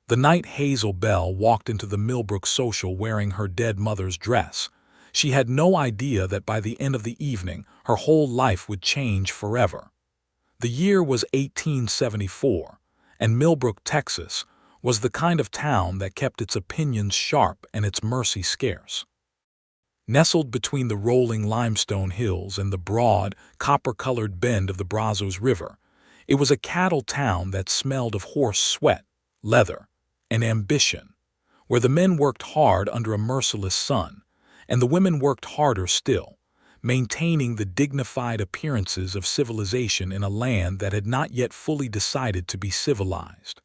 The night Hazel Bell walked into the Millbrook social wearing her dead mother's dress, she had no idea that by the end of the evening her whole life would change forever. The year was 1874, and Millbrook, Texas, was the kind of town that kept its opinions sharp and its mercy scarce. Nestled between the rolling limestone hills and the broad, copper-colored bend of the Brazos River, it was a cattle town that smelled of horse sweat, leather, and ambition, where the men worked hard under a merciless sun, and the women worked harder still, maintaining the dignified appearances of civilization in a land that had not yet fully decided to be civilized.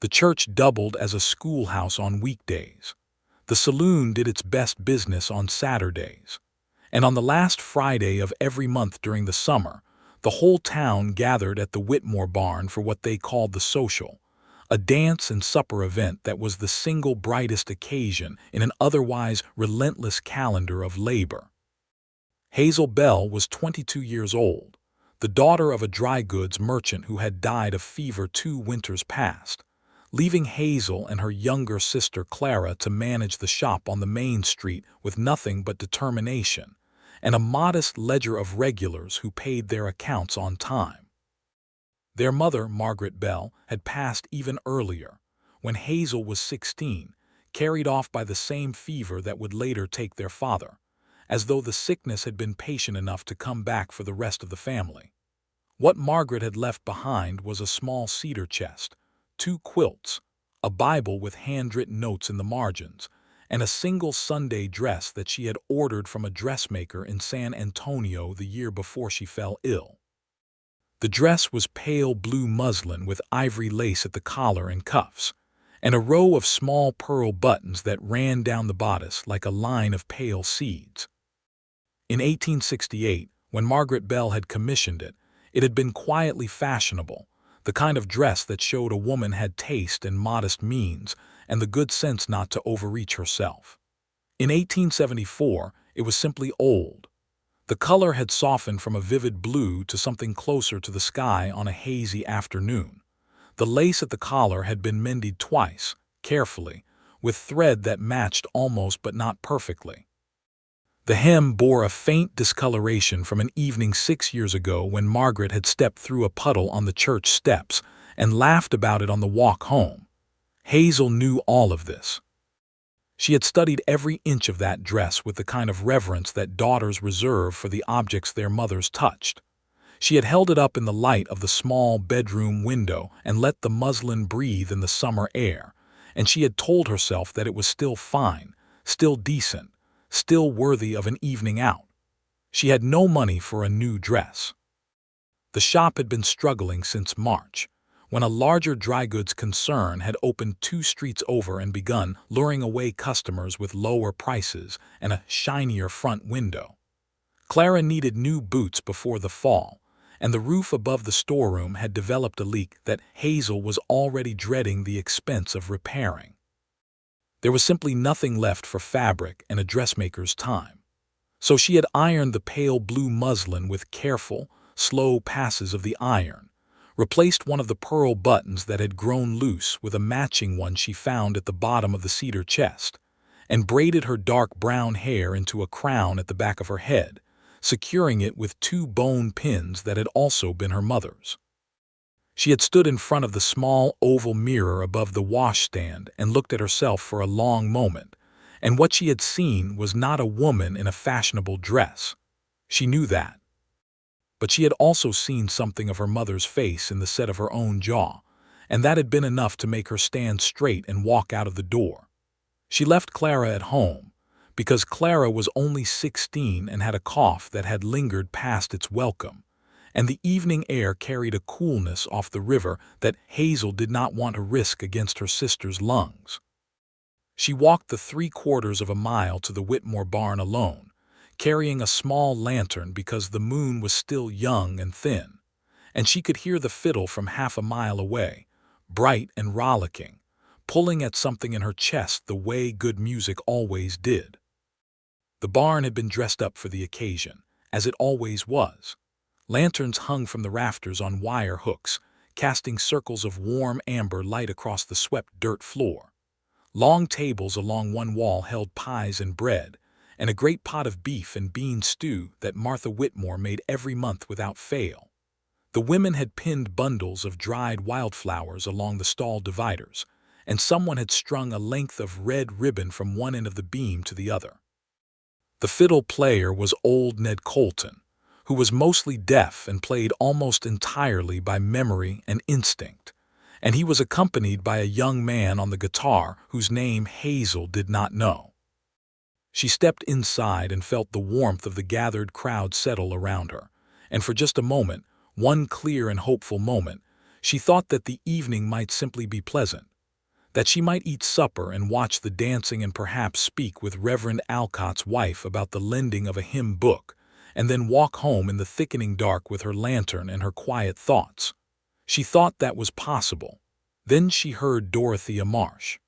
The church doubled as a schoolhouse on weekdays. The saloon did its best business on Saturdays. And on the last Friday of every month during the summer, the whole town gathered at the Whitmore barn for what they called the social, a dance and supper event that was the single brightest occasion in an otherwise relentless calendar of labor. Hazel Bell was 22 years old, the daughter of a dry goods merchant who had died of fever 2 winters past, leaving Hazel and her younger sister Clara to manage the shop on the main street with nothing but determination and a modest ledger of regulars who paid their accounts on time. Their mother, Margaret Bell, had passed even earlier, when Hazel was 16, carried off by the same fever that would later take their father, as though the sickness had been patient enough to come back for the rest of the family. What Margaret had left behind was a small cedar chest, 2 quilts, a Bible with handwritten notes in the margins, and a single Sunday dress that she had ordered from a dressmaker in San Antonio the year before she fell ill. The dress was pale blue muslin with ivory lace at the collar and cuffs, and a row of small pearl buttons that ran down the bodice like a line of pale seeds. In 1868, when Margaret Bell had commissioned it, it had been quietly fashionable, the kind of dress that showed a woman had taste and modest means and the good sense not to overreach herself. In 1874, it was simply old. The color had softened from a vivid blue to something closer to the sky on a hazy afternoon. The lace at the collar had been mended twice, carefully, with thread that matched almost but not perfectly. The hem bore a faint discoloration from an evening 6 years ago when Margaret had stepped through a puddle on the church steps and laughed about it on the walk home. Hazel knew all of this. She had studied every inch of that dress with the kind of reverence that daughters reserve for the objects their mothers touched. She had held it up in the light of the small bedroom window and let the muslin breathe in the summer air, and she had told herself that it was still fine, still decent, still worthy of an evening out. She had no money for a new dress. The shop had been struggling since March, when a larger dry goods concern had opened 2 streets over and begun luring away customers with lower prices and a shinier front window. Clara needed new boots before the fall, and the roof above the storeroom had developed a leak that Hazel was already dreading the expense of repairing. There was simply nothing left for fabric and a dressmaker's time. So she had ironed the pale blue muslin with careful, slow passes of the iron, replaced one of the pearl buttons that had grown loose with a matching one she found at the bottom of the cedar chest, and braided her dark brown hair into a crown at the back of her head, securing it with 2 bone pins that had also been her mother's. She had stood in front of the small oval mirror above the washstand and looked at herself for a long moment, and what she had seen was not a woman in a fashionable dress. She knew that. But she had also seen something of her mother's face in the set of her own jaw, and that had been enough to make her stand straight and walk out of the door. She left Clara at home, because Clara was only 16 and had a cough that had lingered past its welcome, and the evening air carried a coolness off the river that Hazel did not want to risk against her sister's lungs. She walked the 3/4 of a mile to the Whitmore barn alone, carrying a small lantern because the moon was still young and thin, and she could hear the fiddle from half a mile away, bright and rollicking, pulling at something in her chest the way good music always did. The barn had been dressed up for the occasion, as it always was. Lanterns hung from the rafters on wire hooks, casting circles of warm amber light across the swept dirt floor. Long tables along one wall held pies and bread, and a great pot of beef and bean stew that Martha Whitmore made every month without fail. The women had pinned bundles of dried wildflowers along the stall dividers, and someone had strung a length of red ribbon from one end of the beam to the other. The fiddle player was old Ned Colton, who was mostly deaf and played almost entirely by memory and instinct, and he was accompanied by a young man on the guitar whose name Hazel did not know. She stepped inside and felt the warmth of the gathered crowd settle around her, and for just a moment, one clear and hopeful moment, she thought that the evening might simply be pleasant, that she might eat supper and watch the dancing and perhaps speak with Reverend Alcott's wife about the lending of a hymn book, and then walk home in the thickening dark with her lantern and her quiet thoughts. She thought that was possible. Then she heard Dorothea Marsh.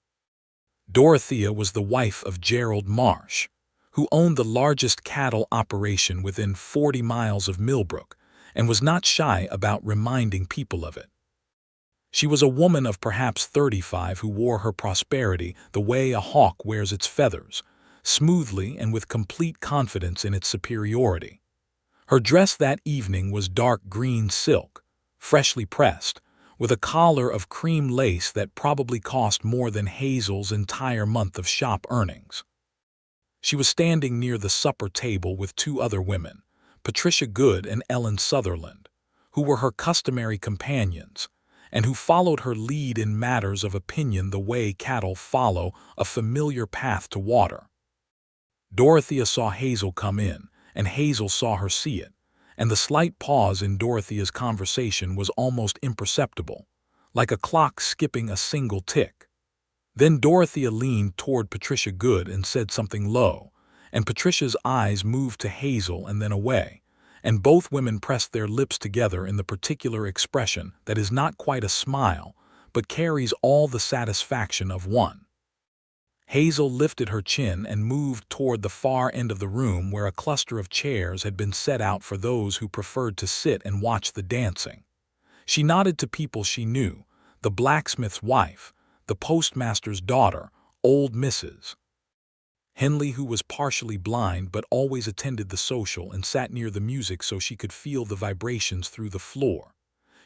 Dorothea was the wife of Gerald Marsh, who owned the largest cattle operation within 40 miles of Millbrook, and was not shy about reminding people of it. She was a woman of perhaps 35 who wore her prosperity the way a hawk wears its feathers, smoothly and with complete confidence in its superiority. Her dress that evening was dark green silk, freshly pressed, with a collar of cream lace that probably cost more than Hazel's entire month of shop earnings. She was standing near the supper table with two other women, Patricia Good and Ellen Sutherland, who were her customary companions, and who followed her lead in matters of opinion the way cattle follow a familiar path to water. Dorothea saw Hazel come in, and Hazel saw her see it, and the slight pause in Dorothea's conversation was almost imperceptible, like a clock skipping a single tick. Then Dorothea leaned toward Patricia Good and said something low, and Patricia's eyes moved to Hazel and then away, and both women pressed their lips together in the particular expression that is not quite a smile, but carries all the satisfaction of one. Hazel lifted her chin and moved toward the far end of the room where a cluster of chairs had been set out for those who preferred to sit and watch the dancing. She nodded to people she knew, the blacksmith's wife, the postmaster's daughter, old Mrs. Henley, who was partially blind but always attended the social and sat near the music so she could feel the vibrations through the floor.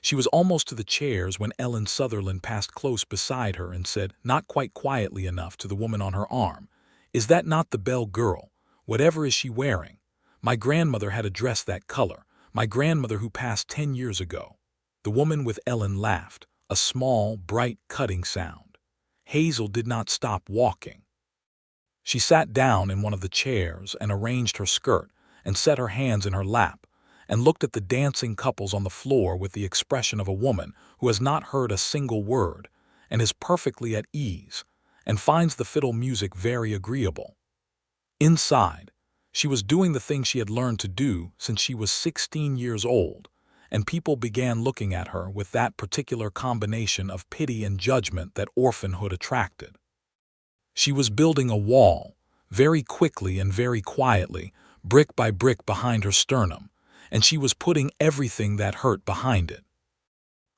She was almost to the chairs when Ellen Sutherland passed close beside her and said, not quite quietly enough, to the woman on her arm, "Is that not the Bell girl? Whatever is she wearing? My grandmother had a dress that color, my grandmother who passed 10 years ago." The woman with Ellen laughed, a small, bright, cutting sound. Hazel did not stop walking. She sat down in one of the chairs and arranged her skirt and set her hands in her lap, and looked at the dancing couples on the floor with the expression of a woman who has not heard a single word, and is perfectly at ease, and finds the fiddle music very agreeable. Inside, she was doing the thing she had learned to do since she was 16 years old, and people began looking at her with that particular combination of pity and judgment that orphanhood attracted. She was building a wall, very quickly and very quietly, brick by brick behind her sternum, and she was putting everything that hurt behind it.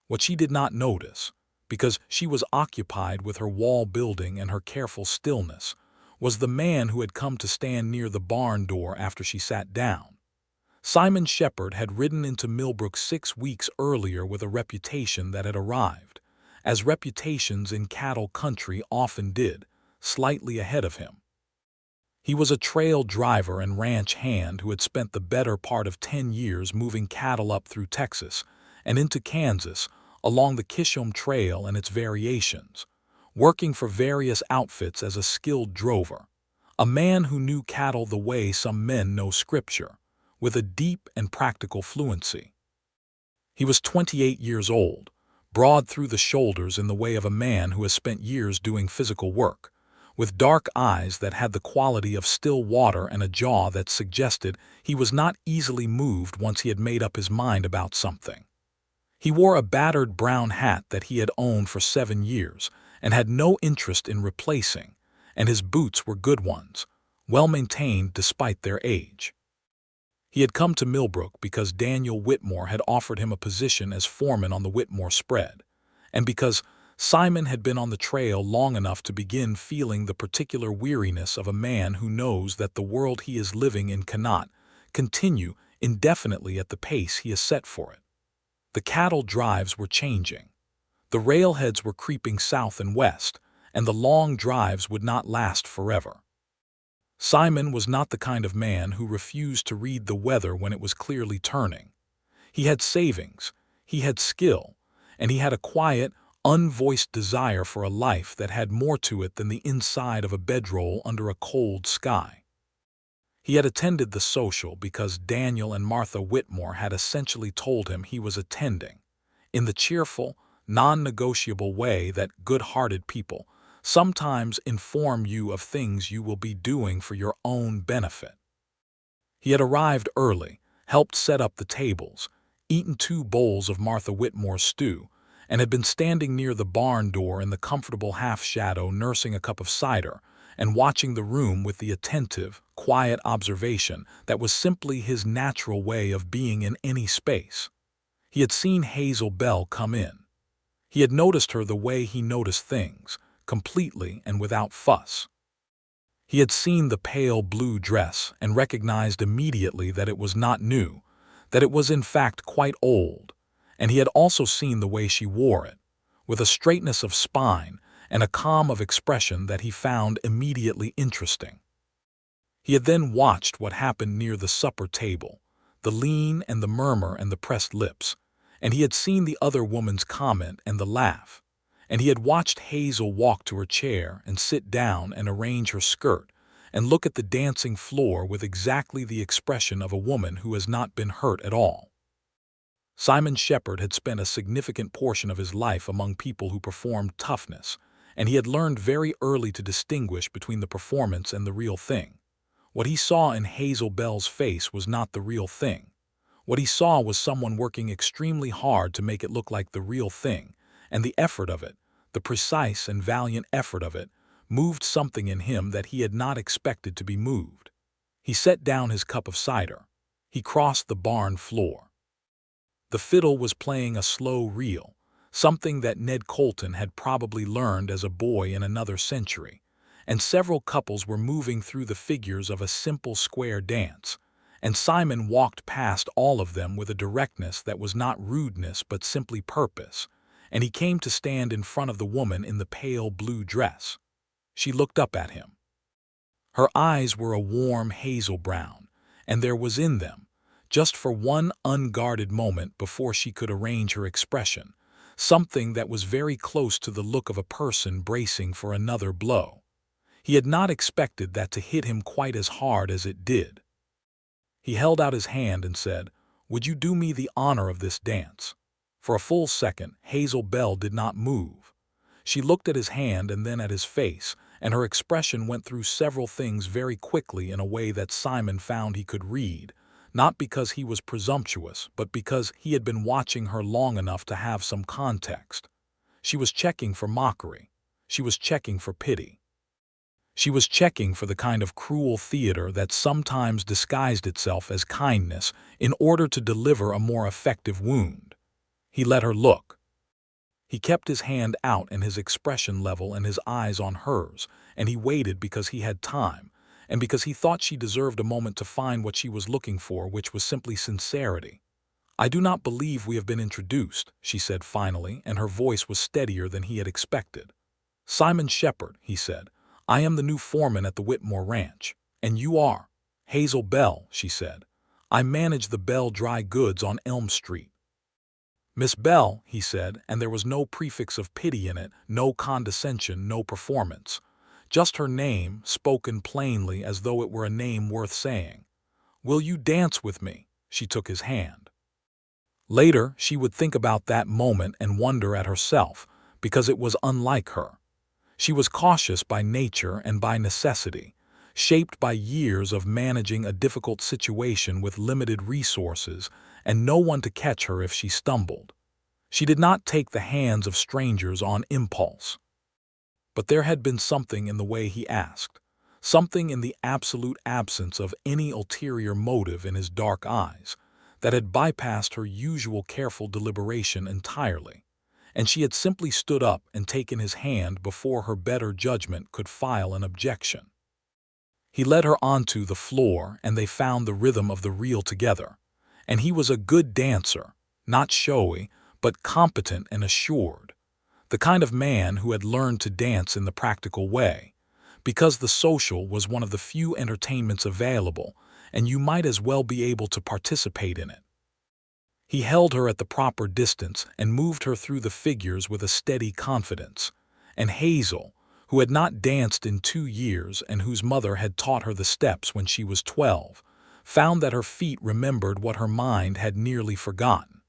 What she did not notice, because she was occupied with her wall building and her careful stillness, was the man who had come to stand near the barn door after she sat down. Simon Shepard had ridden into Millbrook 6 weeks earlier with a reputation that had arrived, as reputations in cattle country often did, slightly ahead of him. He was a trail driver and ranch hand who had spent the better part of 10 years moving cattle up through Texas and into Kansas along the Kishom Trail and its variations, working for various outfits as a skilled drover, a man who knew cattle the way some men know scripture, with a deep and practical fluency. He was 28 years old, broad through the shoulders in the way of a man who has spent years doing physical work, with dark eyes that had the quality of still water and a jaw that suggested he was not easily moved once he had made up his mind about something. He wore a battered brown hat that he had owned for 7 years and had no interest in replacing, and his boots were good ones, well maintained despite their age. He had come to Millbrook because Daniel Whitmore had offered him a position as foreman on the Whitmore spread, and because Simon had been on the trail long enough to begin feeling the particular weariness of a man who knows that the world he is living in cannot continue indefinitely at the pace he has set for it. The cattle drives were changing. The railheads were creeping south and west, and the long drives would not last forever. Simon was not the kind of man who refused to read the weather when it was clearly turning. He had savings, he had skill, and he had a quiet, unvoiced desire for a life that had more to it than the inside of a bedroll under a cold sky. He had attended the social because Daniel and Martha Whitmore had essentially told him he was attending, in the cheerful, non-negotiable way that good-hearted people sometimes inform you of things you will be doing for your own benefit. He had arrived early, helped set up the tables, eaten 2 bowls of Martha Whitmore's stew, and had been standing near the barn door in the comfortable half-shadow nursing a cup of cider and watching the room with the attentive, quiet observation that was simply his natural way of being in any space. He had seen Hazel Bell come in. He had noticed her the way he noticed things, completely and without fuss. He had seen the pale blue dress and recognized immediately that it was not new, that it was in fact quite old, and he had also seen the way she wore it, with a straightness of spine and a calm of expression that he found immediately interesting. He had then watched what happened near the supper table, the lean and the murmur and the pressed lips, and he had seen the other woman's comment and the laugh, and he had watched Hazel walk to her chair and sit down and arrange her skirt and look at the dancing floor with exactly the expression of a woman who has not been hurt at all. Simon Shepard had spent a significant portion of his life among people who performed toughness, and he had learned very early to distinguish between the performance and the real thing. What he saw in Hazel Bell's face was not the real thing. What he saw was someone working extremely hard to make it look like the real thing, and the effort of it, the precise and valiant effort of it, moved something in him that he had not expected to be moved. He set down his cup of cider. He crossed the barn floor. The fiddle was playing a slow reel, something that Ned Colton had probably learned as a boy in another century, and several couples were moving through the figures of a simple square dance, and Simon walked past all of them with a directness that was not rudeness but simply purpose, and he came to stand in front of the woman in the pale blue dress. She looked up at him. Her eyes were a warm hazel brown, and there was in them, just for one unguarded moment before she could arrange her expression, something that was very close to the look of a person bracing for another blow. He had not expected that to hit him quite as hard as it did. He held out his hand and said, "Would you do me the honor of this dance?" For a full second, Hazel Bell did not move. She looked at his hand and then at his face, and her expression went through several things very quickly in a way that Simon found he could read, not because he was presumptuous, but because he had been watching her long enough to have some context. She was checking for mockery. She was checking for pity. She was checking for the kind of cruel theater that sometimes disguised itself as kindness in order to deliver a more effective wound. He let her look. He kept his hand out and his expression level and his eyes on hers, and he waited because he had time, and because he thought she deserved a moment to find what she was looking for, which was simply sincerity. "I do not believe we have been introduced," she said finally, and her voice was steadier than he had expected. "Simon Shepard," he said. "I am the new foreman at the Whitmore Ranch." "And you are?" "Hazel Bell," she said. "I manage the Bell Dry Goods on Elm Street." "Miss Bell," he said, and there was no prefix of pity in it, no condescension, no performance. Just her name, spoken plainly as though it were a name worth saying. "Will you dance with me?" She took his hand. Later, she would think about that moment and wonder at herself, because it was unlike her. She was cautious by nature and by necessity, shaped by years of managing a difficult situation with limited resources and no one to catch her if she stumbled. She did not take the hands of strangers on impulse. But there had been something in the way he asked, something in the absolute absence of any ulterior motive in his dark eyes that had bypassed her usual careful deliberation entirely, and she had simply stood up and taken his hand before her better judgment could file an objection. He led her onto the floor, and they found the rhythm of the reel together, and he was a good dancer, not showy, but competent and assured, the kind of man who had learned to dance in the practical way, because the social was one of the few entertainments available, and you might as well be able to participate in it. He held her at the proper distance and moved her through the figures with a steady confidence, and Hazel, who had not danced in 2 years and whose mother had taught her the steps when she was 12, found that her feet remembered what her mind had nearly forgotten.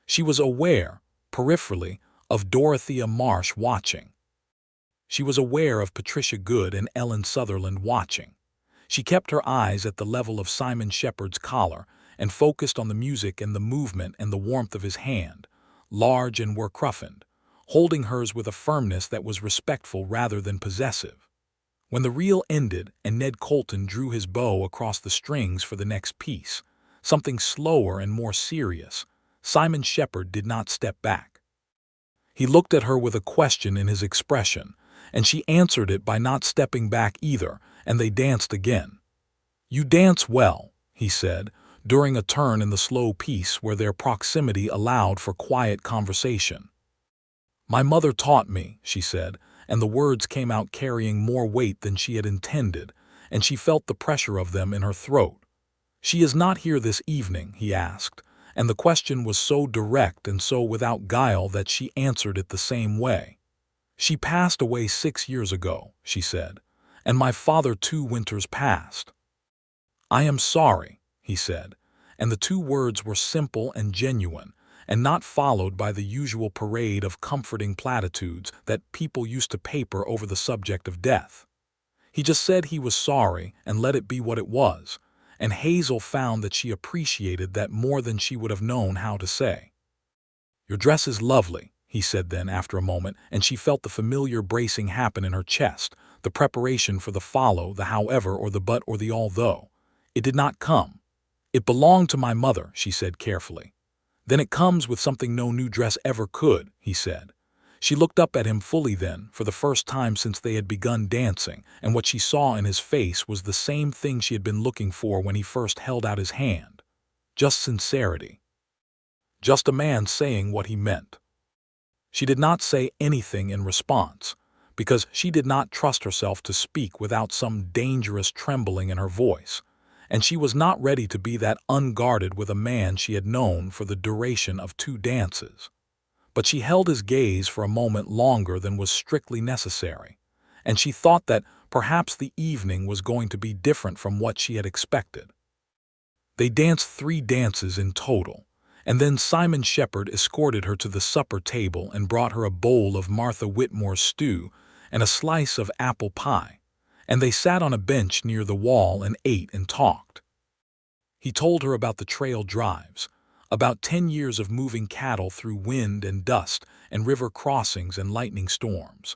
She was aware, peripherally, of Dorothea Marsh watching. She was aware of Patricia Good and Ellen Sutherland watching. She kept her eyes at the level of Simon Shepard's collar and focused on the music and the movement and the warmth of his hand, large and work-roughened, holding hers with a firmness that was respectful rather than possessive. When the reel ended and Ned Colton drew his bow across the strings for the next piece, something slower and more serious, Simon Shepard did not step back. He looked at her with a question in his expression, and she answered it by not stepping back either, and they danced again. "You dance well," he said, during a turn in the slow piece where their proximity allowed for quiet conversation. "My mother taught me," she said, and the words came out carrying more weight than she had intended, and she felt the pressure of them in her throat. "She is not here this evening?" he asked, and the question was so direct and so without guile that she answered it the same way. "She passed away 6 years ago," she said, "and my father 2 winters past." "I am sorry," he said, and the 2 words were simple and genuine, and not followed by the usual parade of comforting platitudes that people used to paper over the subject of death. He just said he was sorry and let it be what it was, and Hazel found that she appreciated that more than she would have known how to say. "Your dress is lovely," he said then after a moment, and she felt the familiar bracing happen in her chest, the preparation for the follow, the however or the but or the although. It did not come. "It belonged to my mother," she said carefully. "Then it comes with something no new dress ever could," he said. She looked up at him fully then, for the first time since they had begun dancing, and what she saw in his face was the same thing she had been looking for when he first held out his hand. Just sincerity. Just a man saying what he meant. She did not say anything in response, because she did not trust herself to speak without some dangerous trembling in her voice, and she was not ready to be that unguarded with a man she had known for the duration of 2 dances. But she held his gaze for a moment longer than was strictly necessary, and she thought that perhaps the evening was going to be different from what she had expected. They danced 3 dances in total, and then Simon Shepard escorted her to the supper table and brought her a bowl of Martha Whitmore's stew and a slice of apple pie, and they sat on a bench near the wall and ate and talked. He told her about the trail drives, about 10 years of moving cattle through wind and dust and river crossings and lightning storms,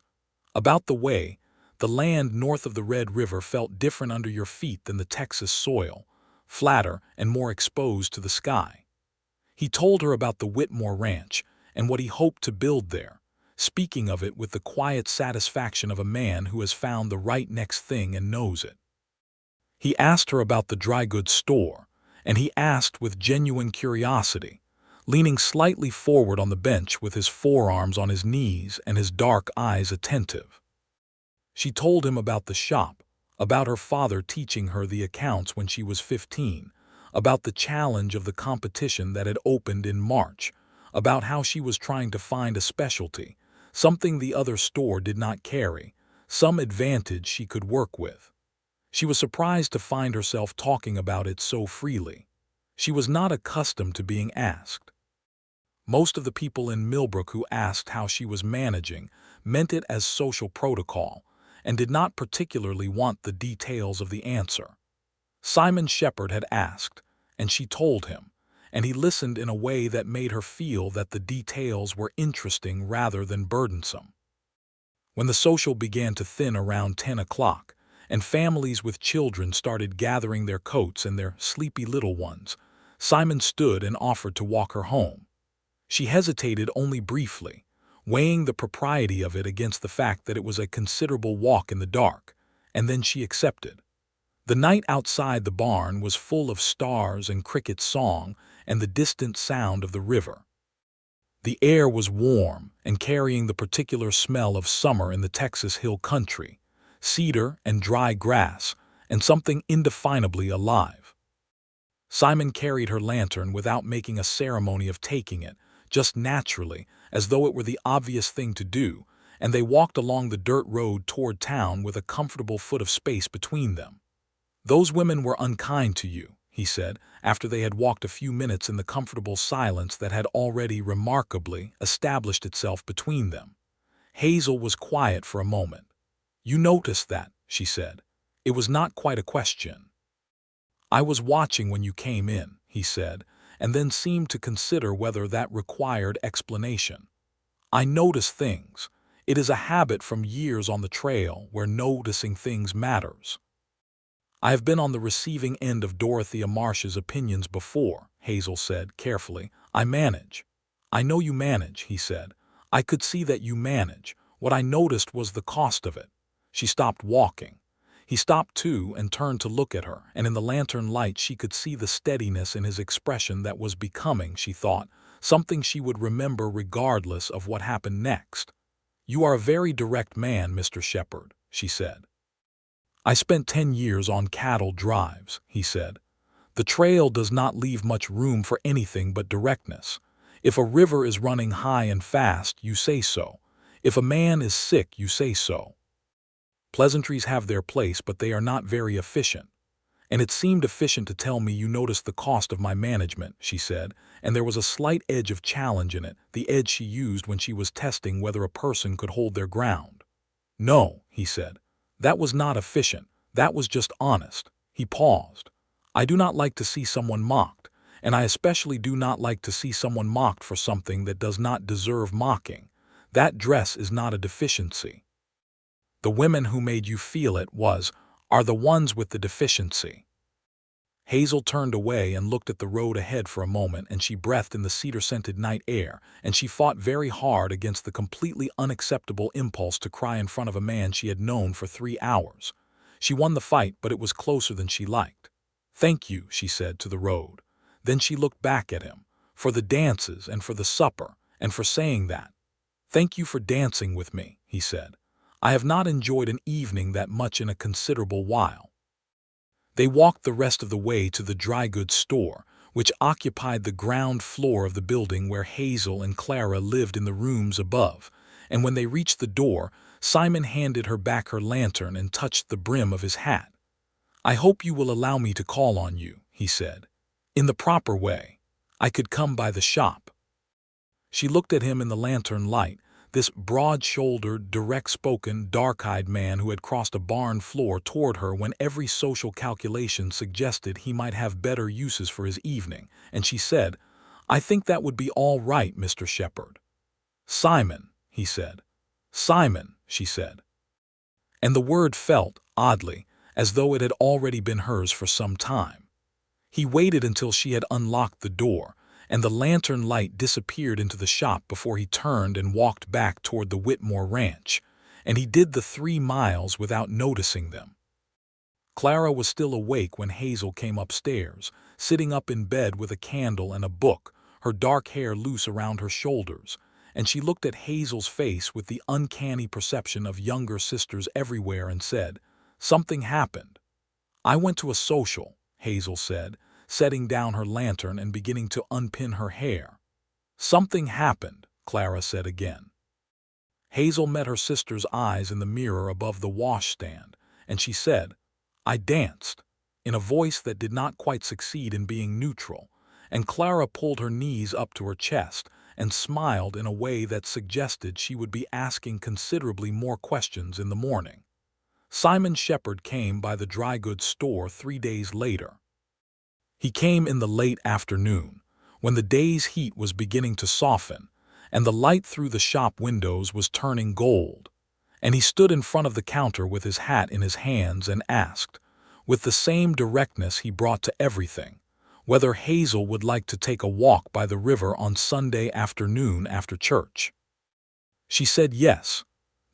about the way the land north of the Red River felt different under your feet than the Texas soil, flatter and more exposed to the sky. He told her about the Whitmore Ranch and what he hoped to build there, speaking of it with the quiet satisfaction of a man who has found the right next thing and knows it. He asked her about the dry goods store, and he asked with genuine curiosity, leaning slightly forward on the bench with his forearms on his knees and his dark eyes attentive. She told him about the shop, about her father teaching her the accounts when she was 15, about the challenge of the competition that had opened in March, about how she was trying to find a specialty, something the other store did not carry, some advantage she could work with. She was surprised to find herself talking about it so freely. She was not accustomed to being asked. Most of the people in Millbrook who asked how she was managing meant it as social protocol and did not particularly want the details of the answer. Simon Shepard had asked, and she told him, and he listened in a way that made her feel that the details were interesting rather than burdensome. When the social began to thin around 10 o'clock, and families with children started gathering their coats and their sleepy little ones. Simon stood and offered to walk her home. She hesitated only briefly, weighing the propriety of it against the fact that it was a considerable walk in the dark, and then she accepted. The night outside the barn was full of stars and cricket song and the distant sound of the river. The air was warm and carrying the particular smell of summer in the Texas hill country, cedar and dry grass, and something indefinably alive. Simon carried her lantern without making a ceremony of taking it, just naturally, as though it were the obvious thing to do, and they walked along the dirt road toward town with a comfortable foot of space between them. "Those women were unkind to you," he said, after they had walked a few minutes in the comfortable silence that had already remarkably established itself between them. Hazel was quiet for a moment. "You noticed that," she said. "It was not quite a question." "I was watching when you came in," he said, and then seemed to consider whether that required explanation. "I notice things. It is a habit from years on the trail where noticing things matters." "I have been on the receiving end of Dorothea Marsh's opinions before," Hazel said carefully. "I manage." "I know you manage," he said. "I could see that you manage. What I noticed was the cost of it." She stopped walking. He stopped too and turned to look at her, and in the lantern light she could see the steadiness in his expression that was becoming, she thought, something she would remember regardless of what happened next. "You are a very direct man, Mr. Shepard," she said. "I spent 10 years on cattle drives," he said. "The trail does not leave much room for anything but directness. If a river is running high and fast, you say so. If a man is sick, you say so. Pleasantries have their place, but they are not very efficient. And it seemed efficient to tell me you noticed the cost of my management," she said, and there was a slight edge of challenge in it, the edge she used when she was testing whether a person could hold their ground. "No," he said. "That was not efficient. That was just honest." He paused. "I do not like to see someone mocked, and I especially do not like to see someone mocked for something that does not deserve mocking. That dress is not a deficiency. The women who made you feel it are the ones with the deficiency." Hazel turned away and looked at the road ahead for a moment, and she breathed in the cedar-scented night air, and she fought very hard against the completely unacceptable impulse to cry in front of a man she had known for 3 hours. She won the fight, but it was closer than she liked. "Thank you," she said to the road. Then she looked back at him. "For the dances and for the supper, and for saying that." "Thank you for dancing with me," he said. "I have not enjoyed an evening that much in a considerable while." They walked the rest of the way to the dry goods store, which occupied the ground floor of the building where Hazel and Clara lived in the rooms above, and when they reached the door, Simon handed her back her lantern and touched the brim of his hat. "I hope you will allow me to call on you," he said. "In the proper way. I could come by the shop." She looked at him in the lantern light, this broad-shouldered, direct-spoken, dark-eyed man who had crossed a barn floor toward her when every social calculation suggested he might have better uses for his evening, and she said, "I think that would be all right, Mr. Shepard." "Simon," he said. "Simon," she said. And the word felt, oddly, as though it had already been hers for some time. He waited until she had unlocked the door, and the lantern light disappeared into the shop before he turned and walked back toward the Whitmore ranch, and he did the 3 miles without noticing them. Clara was still awake when Hazel came upstairs, sitting up in bed with a candle and a book, her dark hair loose around her shoulders, and she looked at Hazel's face with the uncanny perception of younger sisters everywhere and said, "Something happened." "I went to a social," Hazel said, setting down her lantern and beginning to unpin her hair. "Something happened," Clara said again. Hazel met her sister's eyes in the mirror above the washstand, and she said, "I danced," in a voice that did not quite succeed in being neutral, and Clara pulled her knees up to her chest and smiled in a way that suggested she would be asking considerably more questions in the morning. Simon Shepard came by the dry goods store 3 days later. He came in the late afternoon, when the day's heat was beginning to soften, and the light through the shop windows was turning gold, and he stood in front of the counter with his hat in his hands and asked, with the same directness he brought to everything, whether Hazel would like to take a walk by the river on Sunday afternoon after church. She said yes.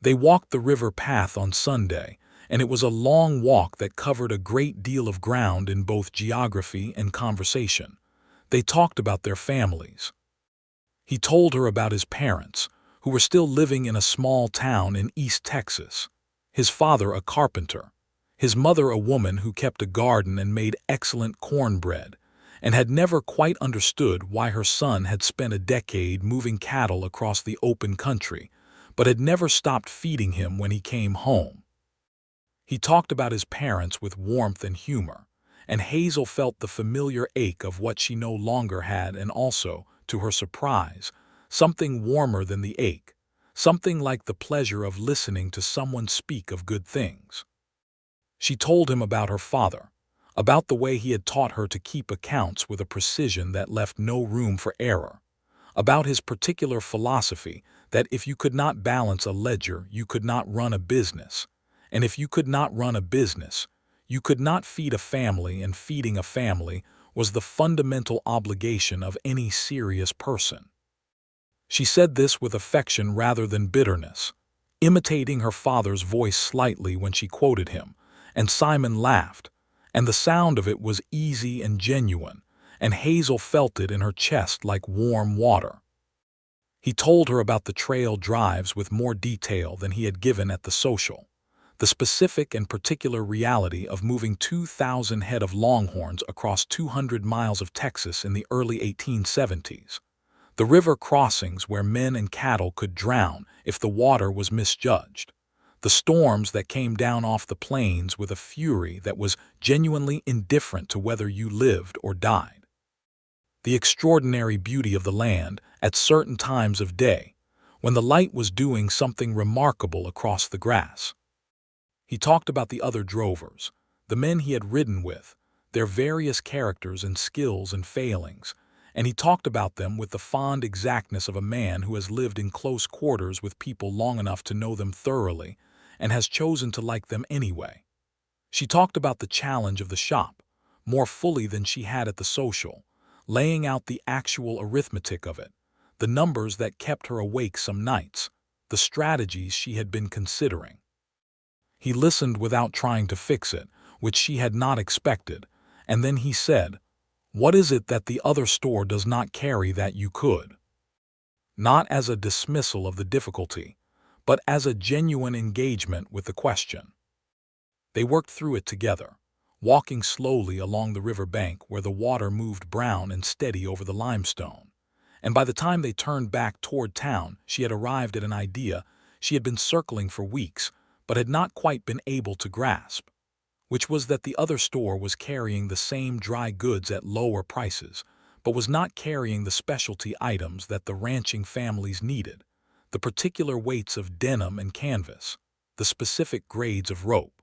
They walked the river path on Sunday, and it was a long walk that covered a great deal of ground in both geography and conversation. They talked about their families. He told her about his parents, who were still living in a small town in East Texas. His father a carpenter, his mother a woman who kept a garden and made excellent cornbread, and had never quite understood why her son had spent a decade moving cattle across the open country, but had never stopped feeding him when he came home. He talked about his parents with warmth and humor, and Hazel felt the familiar ache of what she no longer had, and also, to her surprise, something warmer than the ache, something like the pleasure of listening to someone speak of good things. She told him about her father, about the way he had taught her to keep accounts with a precision that left no room for error, about his particular philosophy that if you could not balance a ledger, you could not run a business, and if you could not run a business, you could not feed a family, and feeding a family was the fundamental obligation of any serious person. She said this with affection rather than bitterness, imitating her father's voice slightly when she quoted him, and Simon laughed, and the sound of it was easy and genuine, and Hazel felt it in her chest like warm water. He told her about the trail drives with more detail than he had given at the social, the specific and particular reality of moving 2,000 head of longhorns across 200 miles of Texas in the early 1870s, the river crossings where men and cattle could drown if the water was misjudged, the storms that came down off the plains with a fury that was genuinely indifferent to whether you lived or died, the extraordinary beauty of the land at certain times of day, when the light was doing something remarkable across the grass. He talked about the other drovers, the men he had ridden with, their various characters and skills and failings, and he talked about them with the fond exactness of a man who has lived in close quarters with people long enough to know them thoroughly and has chosen to like them anyway. She talked about the challenge of the shop, more fully than she had at the social, laying out the actual arithmetic of it, the numbers that kept her awake some nights, the strategies she had been considering. He listened without trying to fix it, which she had not expected, and then he said, "What is it that the other store does not carry that you could?" Not as a dismissal of the difficulty, but as a genuine engagement with the question. They worked through it together, walking slowly along the river bank where the water moved brown and steady over the limestone, and by the time they turned back toward town, she had arrived at an idea she had been circling for weeks, but had not quite been able to grasp, which was that the other store was carrying the same dry goods at lower prices, but was not carrying the specialty items that the ranching families needed, the particular weights of denim and canvas, the specific grades of rope,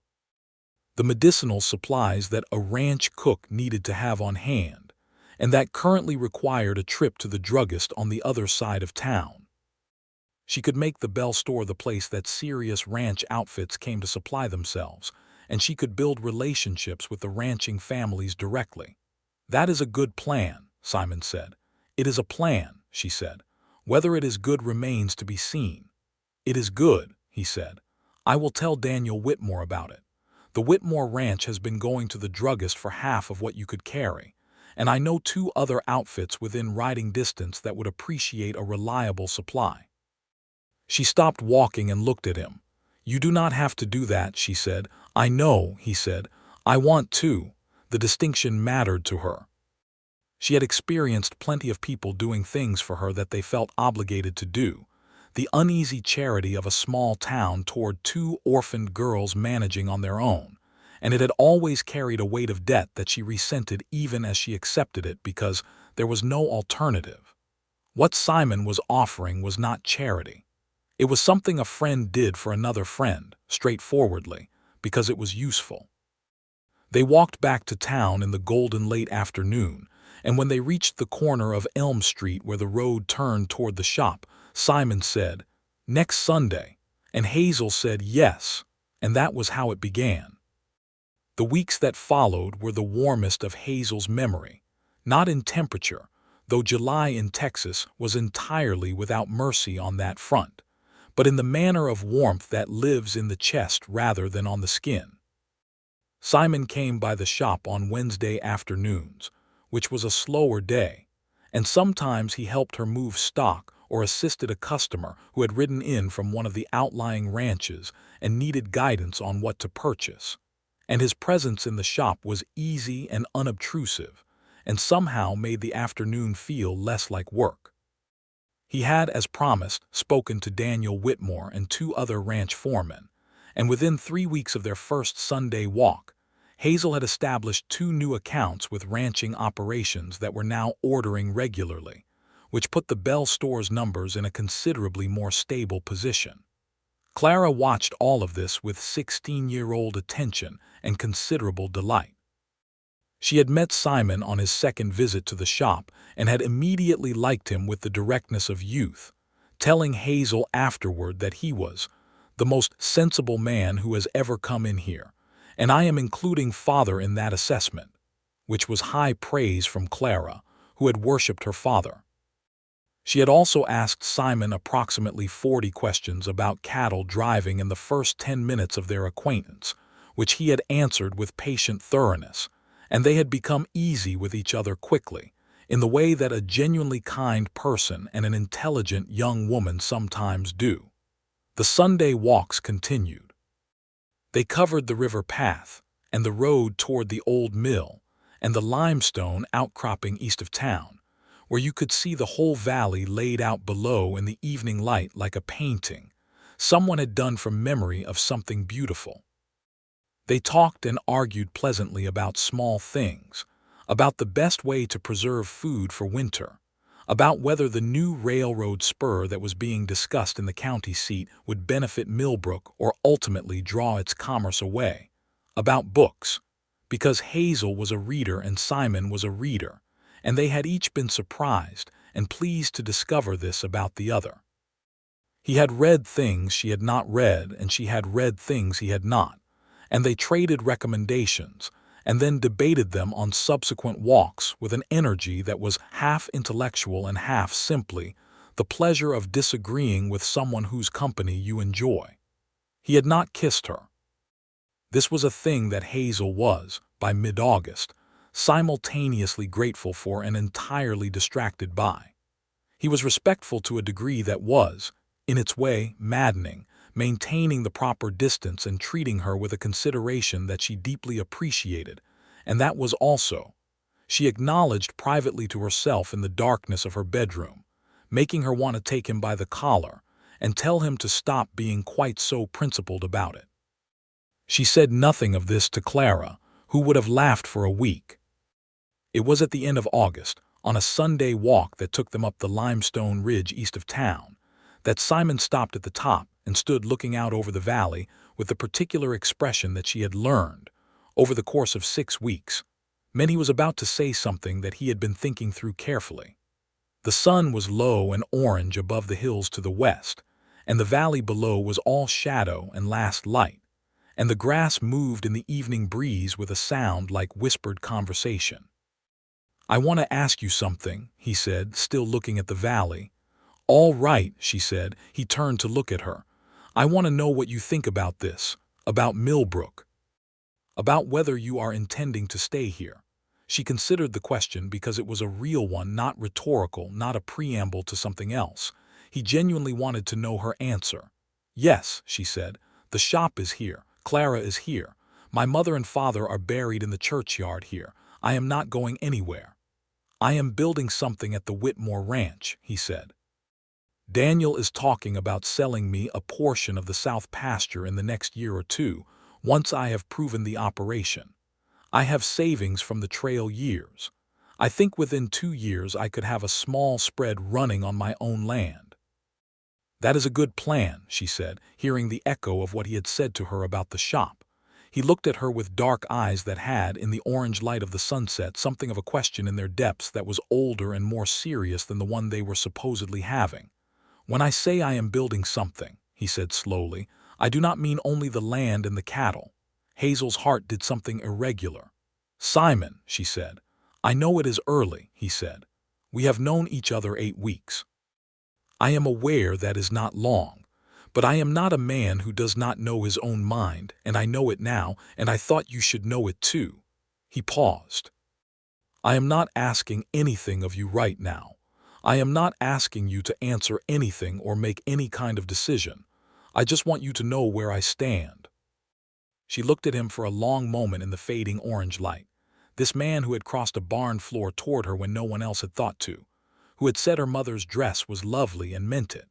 the medicinal supplies that a ranch cook needed to have on hand, and that currently required a trip to the druggist on the other side of town. She could make the Bell store the place that serious ranch outfits came to supply themselves, and she could build relationships with the ranching families directly. "That is a good plan," Simon said. "It is a plan," she said. "Whether it is good remains to be seen." "It is good," he said. "I will tell Daniel Whitmore about it. The Whitmore Ranch has been going to the druggist for half of what you could carry, and I know 2 other outfits within riding distance that would appreciate a reliable supply." She stopped walking and looked at him. "You do not have to do that," she said. "I know," he said. "I want to." The distinction mattered to her. She had experienced plenty of people doing things for her that they felt obligated to do, the uneasy charity of a small town toward 2 orphaned girls managing on their own, and it had always carried a weight of debt that she resented even as she accepted it because there was no alternative. What Simon was offering was not charity. It was something a friend did for another friend, straightforwardly, because it was useful. They walked back to town in the golden late afternoon, and when they reached the corner of Elm Street where the road turned toward the shop, Simon said, "Next Sunday," And Hazel said yes, and that was how it began. The weeks that followed were the warmest of Hazel's memory, not in temperature, though July in Texas was entirely without mercy on that front, but in the manner of warmth that lives in the chest rather than on the skin. Simon came by the shop on Wednesday afternoons, which was a slower day, and sometimes he helped her move stock or assisted a customer who had ridden in from one of the outlying ranches and needed guidance on what to purchase. And his presence in the shop was easy and unobtrusive, and somehow made the afternoon feel less like work. He had, as promised, spoken to Daniel Whitmore and 2 other ranch foremen, and within 3 weeks of their first Sunday walk, Hazel had established 2 new accounts with ranching operations that were now ordering regularly, which put the Bell store's numbers in a considerably more stable position. Clara watched all of this with 16-year-old attention and considerable delight. She had met Simon on his second visit to the shop and had immediately liked him with the directness of youth, telling Hazel afterward that he was the most sensible man who has ever come in here, and I am including father in that assessment, which was high praise from Clara, who had worshipped her father. She had also asked Simon approximately 40 questions about cattle driving in the first 10 minutes of their acquaintance, which he had answered with patient thoroughness, and they had become easy with each other quickly, in the way that a genuinely kind person and an intelligent young woman sometimes do. The Sunday walks continued. They covered the river path, and the road toward the old mill, and the limestone outcropping east of town, where you could see the whole valley laid out below in the evening light like a painting someone had done from memory of something beautiful. They talked and argued pleasantly about small things, about the best way to preserve food for winter, about whether the new railroad spur that was being discussed in the county seat would benefit Millbrook or ultimately draw its commerce away, about books, because Hazel was a reader and Simon was a reader, and they had each been surprised and pleased to discover this about the other. He had read things she had not read, and she had read things he had not, and they traded recommendations, and then debated them on subsequent walks with an energy that was half intellectual and half simply the pleasure of disagreeing with someone whose company you enjoy. He had not kissed her. This was a thing that Hazel was, by mid-August, simultaneously grateful for and entirely distracted by. He was respectful to a degree that was, in its way, maddening, maintaining the proper distance and treating her with a consideration that she deeply appreciated, and that was also, she acknowledged privately to herself in the darkness of her bedroom, making her want to take him by the collar and tell him to stop being quite so principled about it. She said nothing of this to Clara, who would have laughed for a week. It was at the end of August, on a Sunday walk that took them up the limestone ridge east of town, that Simon stopped at the top and stood looking out over the valley with the particular expression that she had learned, over the course of 6 weeks, meant he was about to say something that he had been thinking through carefully. The sun was low and orange above the hills to the west, and the valley below was all shadow and last light, and the grass moved in the evening breeze with a sound like whispered conversation. "I want to ask you something," he said, still looking at the valley. "All right," she said. He turned to look at her. "I want to know what you think about this, about Millbrook, about whether you are intending to stay here." She considered the question because it was a real one, not rhetorical, not a preamble to something else. He genuinely wanted to know her answer. "Yes," she said. "The shop is here. Clara is here. My mother and father are buried in the churchyard here. I am not going anywhere. I am building something at the Whitmore Ranch," he said. "Daniel is talking about selling me a portion of the south pasture in the next year or 2, once I have proven the operation. I have savings from the trail years. I think within 2 years I could have a small spread running on my own land." "That is a good plan," she said, hearing the echo of what he had said to her about the shop. He looked at her with dark eyes that had, in the orange light of the sunset, something of a question in their depths that was older and more serious than the one they were supposedly having. "When I say I am building something," he said slowly. "I do not mean only the land and the cattle." Hazel's heart did something irregular. "Simon," she said. "I know it is early," he said. "We have known each other 8 weeks. I am aware that is not long, but I am not a man who does not know his own mind, and I know it now, and I thought you should know it too." He paused. "I am not asking anything of you right now. I am not asking you to answer anything or make any kind of decision. I just want you to know where I stand." She looked at him for a long moment in the fading orange light. This man who had crossed a barn floor toward her when no one else had thought to, who had said her mother's dress was lovely and meant it,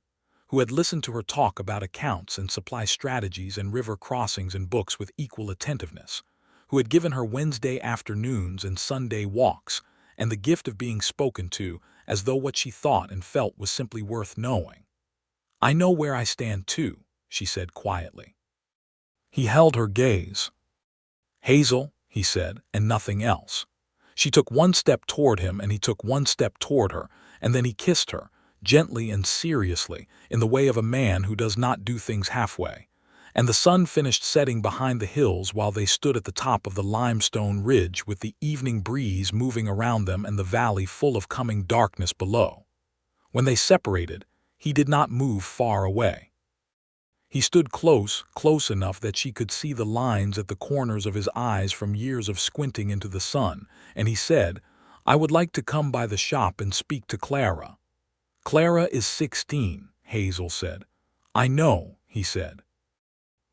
who had listened to her talk about accounts and supply strategies and river crossings and books with equal attentiveness, who had given her Wednesday afternoons and Sunday walks, and the gift of being spoken to as though what she thought and felt was simply worth knowing. "I know where I stand too," she said quietly. He held her gaze. "Hazel," he said, and nothing else. She took one step toward him and he took one step toward her, and then he kissed her, gently and seriously, in the way of a man who does not do things halfway. And the sun finished setting behind the hills while they stood at the top of the limestone ridge with the evening breeze moving around them and the valley full of coming darkness below. When they separated, he did not move far away. He stood close enough that she could see the lines at the corners of his eyes from years of squinting into the sun, and he said, "I would like to come by the shop and speak to Clara." "Clara is 16, Hazel said. "I know," he said.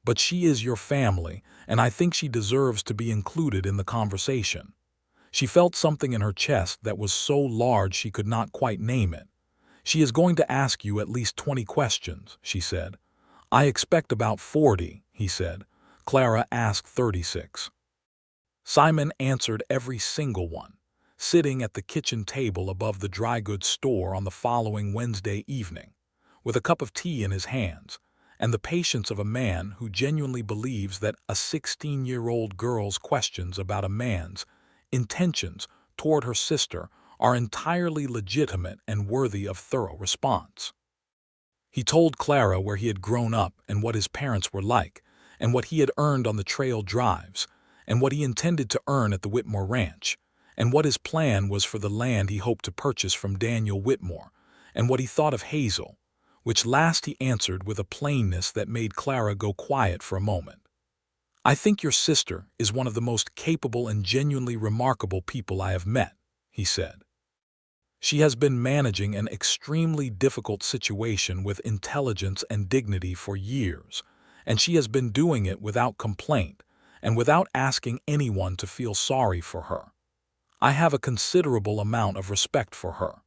"But she is your family, and I think she deserves to be included in the conversation." She felt something in her chest that was so large she could not quite name it. "She is going to ask you at least 20 questions, she said. "I expect about 40, he said. Clara asked 36. Simon answered every single one, sitting at the kitchen table above the dry goods store on the following Wednesday evening, with a cup of tea in his hands, and the patience of a man who genuinely believes that a 16-year-old girl's questions about a man's intentions toward her sister are entirely legitimate and worthy of thorough response. He told Clara where he had grown up and what his parents were like, and what he had earned on the trail drives, and what he intended to earn at the Whitmore Ranch, and what his plan was for the land he hoped to purchase from Daniel Whitmore, and what he thought of Hazel, which last he answered with a plainness that made Clara go quiet for a moment. "I think your sister is one of the most capable and genuinely remarkable people I have met," he said. "She has been managing an extremely difficult situation with intelligence and dignity for years, and she has been doing it without complaint and without asking anyone to feel sorry for her. I have a considerable amount of respect for her.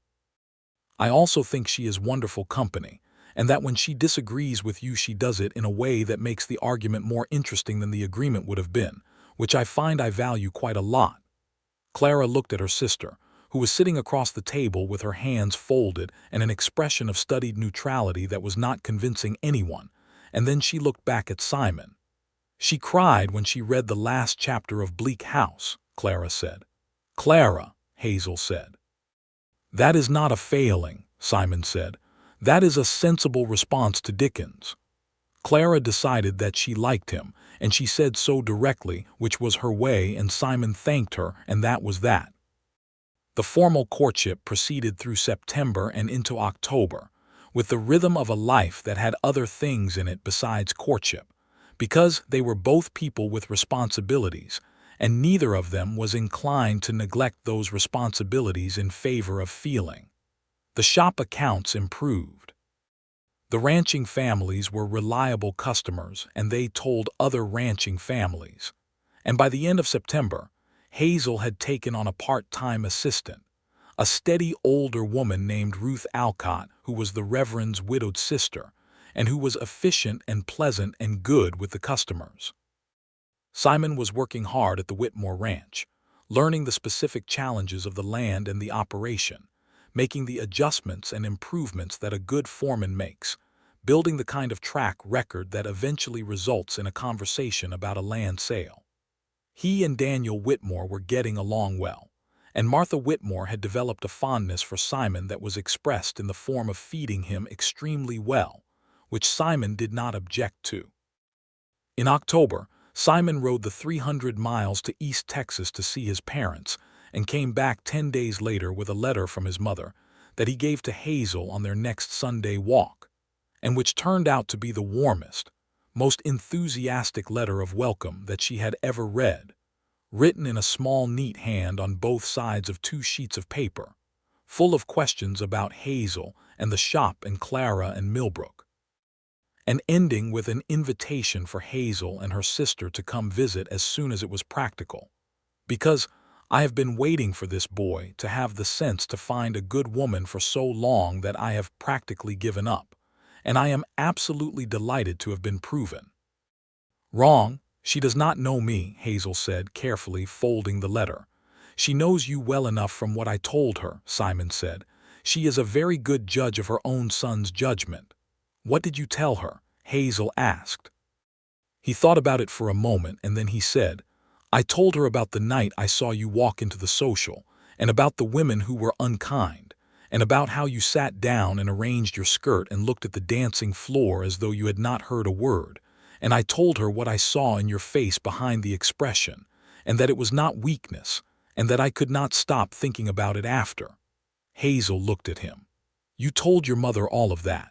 I also think she is wonderful company, and that when she disagrees with you she does it in a way that makes the argument more interesting than the agreement would have been, which I find I value quite a lot." Clara looked at her sister, who was sitting across the table with her hands folded and an expression of studied neutrality that was not convincing anyone, and then she looked back at Simon. "She cried when she read the last chapter of Bleak House," Clara said. "Clara," Hazel said. "That is not a failing," Simon said. "That is a sensible response to Dickens." Clara decided that she liked him, and she said so directly, which was her way, and Simon thanked her, and that was that. The formal courtship proceeded through September and into October, with the rhythm of a life that had other things in it besides courtship, because they were both people with responsibilities, and neither of them was inclined to neglect those responsibilities in favor of feeling. The shop accounts improved. The ranching families were reliable customers, and they told other ranching families. And by the end of September, Hazel had taken on a part-time assistant, a steady older woman named Ruth Alcott, who was the Reverend's widowed sister, and who was efficient and pleasant and good with the customers. Simon was working hard at the Whitmore Ranch, learning the specific challenges of the land and the operation, making the adjustments and improvements that a good foreman makes, building the kind of track record that eventually results in a conversation about a land sale. He and Daniel Whitmore were getting along well, and Martha Whitmore had developed a fondness for Simon that was expressed in the form of feeding him extremely well, which Simon did not object to. In October, Simon rode the 300 miles to East Texas to see his parents and came back 10 days later with a letter from his mother that he gave to Hazel on their next Sunday walk, and which turned out to be the warmest, most enthusiastic letter of welcome that she had ever read, written in a small, neat hand on both sides of 2 sheets of paper, full of questions about Hazel and the shop and Clara and Millbrook, and ending with an invitation for Hazel and her sister to come visit as soon as it was practical, because I have been waiting for this boy to have the sense to find a good woman for so long that I have practically given up, and I am absolutely delighted to have been proven wrong. She does not know me, Hazel said, carefully folding the letter. She knows you well enough from what I told her, Simon said. She is a very good judge of her own son's judgment. What did you tell her? Hazel asked. He thought about it for a moment, and then he said, I told her about the night I saw you walk into the social, and about the women who were unkind, and about how you sat down and arranged your skirt and looked at the dancing floor as though you had not heard a word, and I told her what I saw in your face behind the expression, and that it was not weakness, and that I could not stop thinking about it after. Hazel looked at him. You told your mother all of that?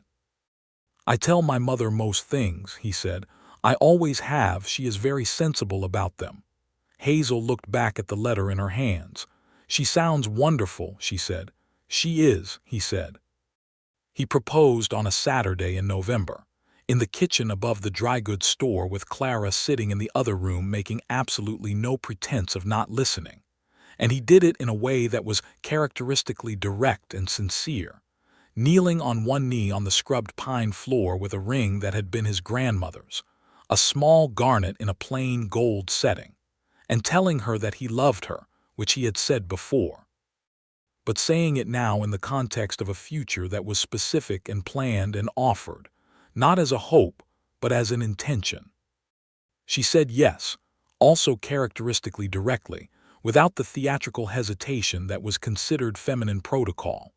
I tell my mother most things, he said. I always have. She is very sensible about them. Hazel looked back at the letter in her hands. She sounds wonderful, she said. She is, he said. He proposed on a Saturday in November, in the kitchen above the dry goods store, with Clara sitting in the other room making absolutely no pretense of not listening. And he did it in a way that was characteristically direct and sincere, kneeling on one knee on the scrubbed pine floor with a ring that had been his grandmother's, a small garnet in a plain gold setting, and telling her that he loved her, which he had said before, but saying it now in the context of a future that was specific and planned and offered, not as a hope, but as an intention. She said yes, also characteristically directly, without the theatrical hesitation that was considered feminine protocol.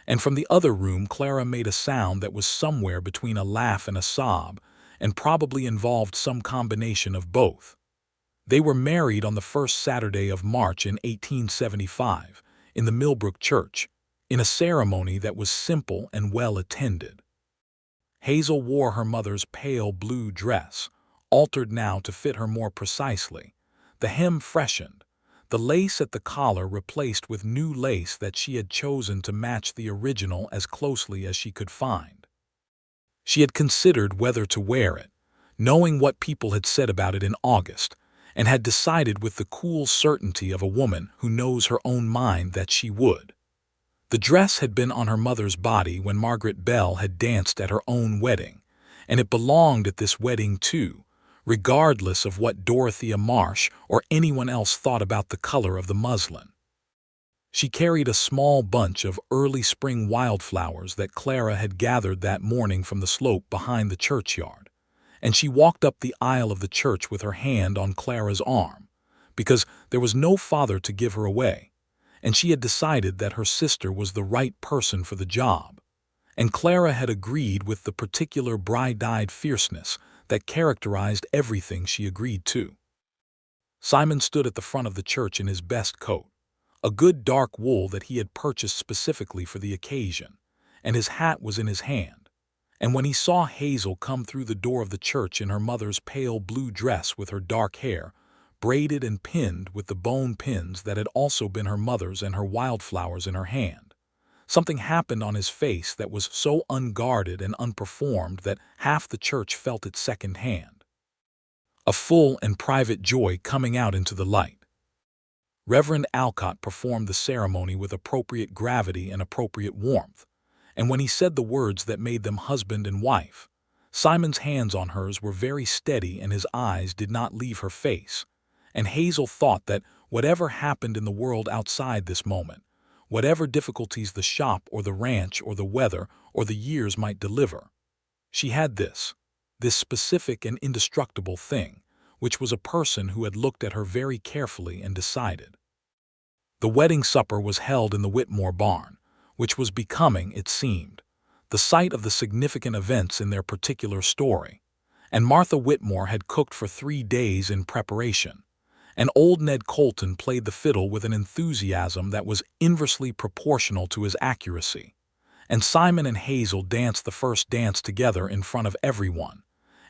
And from the other room Clara made a sound that was somewhere between a laugh and a sob, and probably involved some combination of both. They were married on the first Saturday of March in 1875, in the Millbrook church, in a ceremony that was simple and well attended. Hazel wore her mother's pale blue dress, altered now to fit her more precisely, the hem freshened, the lace at the collar replaced with new lace that she had chosen to match the original as closely as she could find. She had considered whether to wear it, knowing what people had said about it in August, and had decided with the cool certainty of a woman who knows her own mind that she would. The dress had been on her mother's body when Margaret Bell had danced at her own wedding, and it belonged at this wedding too, regardless of what Dorothea Marsh or anyone else thought about the color of the muslin. She carried a small bunch of early spring wildflowers that Clara had gathered that morning from the slope behind the churchyard, and she walked up the aisle of the church with her hand on Clara's arm, because there was no father to give her away, and she had decided that her sister was the right person for the job, and Clara had agreed with the particular bright-eyed fierceness that characterized everything she agreed to. Simon stood at the front of the church in his best coat, a good dark wool that he had purchased specifically for the occasion, and his hat was in his hand. And when he saw Hazel come through the door of the church in her mother's pale blue dress with her dark hair, braided and pinned with the bone pins that had also been her mother's, and her wildflowers in her hand, something happened on his face that was so unguarded and unperformed that half the church felt it second-hand. A full and private joy coming out into the light. Reverend Alcott performed the ceremony with appropriate gravity and appropriate warmth, and when he said the words that made them husband and wife, Simon's hands on hers were very steady and his eyes did not leave her face, and Hazel thought that whatever happened in the world outside this moment, whatever difficulties the shop or the ranch or the weather or the years might deliver, she had this specific and indestructible thing, which was a person who had looked at her very carefully and decided. The wedding supper was held in the Whitmore barn, which was becoming, it seemed, the site of the significant events in their particular story. And Martha Whitmore had cooked for 3 days in preparation. And old Ned Colton played the fiddle with an enthusiasm that was inversely proportional to his accuracy. And Simon and Hazel danced the first dance together in front of everyone.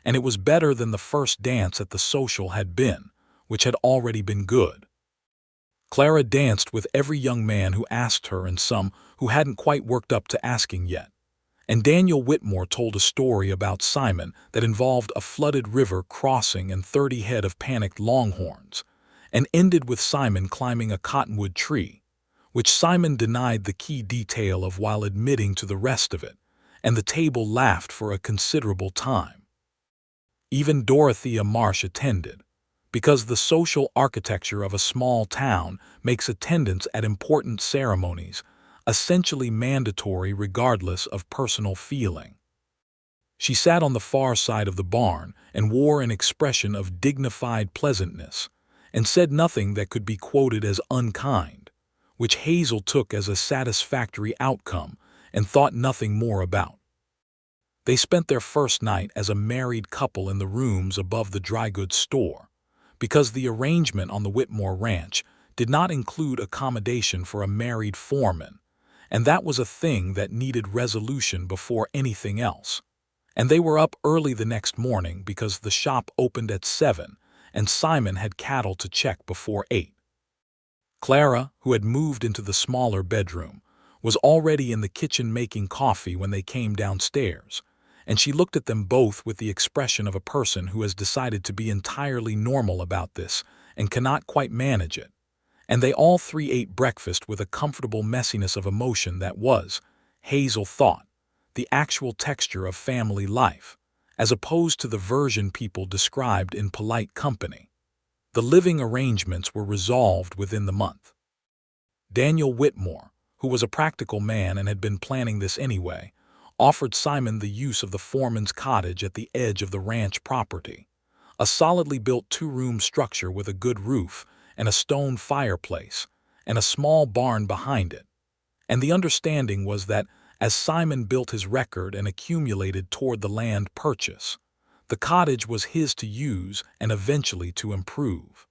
And it was better than the first dance at the social had been, which had already been good. Clara danced with every young man who asked her and some who hadn't quite worked up to asking yet. And Daniel Whitmore told a story about Simon that involved a flooded river crossing and 30 head of panicked longhorns, and ended with Simon climbing a cottonwood tree, which Simon denied the key detail of while admitting to the rest of it, and the table laughed for a considerable time. Even Dorothea Marsh attended, because the social architecture of a small town makes attendance at important ceremonies essentially mandatory regardless of personal feeling. She sat on the far side of the barn and wore an expression of dignified pleasantness, and said nothing that could be quoted as unkind, which Hazel took as a satisfactory outcome and thought nothing more about. They spent their first night as a married couple in the rooms above the dry goods store, because the arrangement on the Whitmore ranch did not include accommodation for a married foreman, and that was a thing that needed resolution before anything else. And they were up early the next morning because the shop opened at 7, and Simon had cattle to check before 8. Clara, who had moved into the smaller bedroom, was already in the kitchen making coffee when they came downstairs, and she looked at them both with the expression of a person who has decided to be entirely normal about this and cannot quite manage it. And they all three ate breakfast with a comfortable messiness of emotion that was, Hazel thought, the actual texture of family life, as opposed to the version people described in polite company. The living arrangements were resolved within the month. Daniel Whitmore, who was a practical man and had been planning this anyway, offered Simon the use of the foreman's cottage at the edge of the ranch property, a solidly built 2-room structure with a good roof and a stone fireplace, and a small barn behind it. And the understanding was that as Simon built his record and accumulated toward the land purchase, the cottage was his to use and eventually to improve.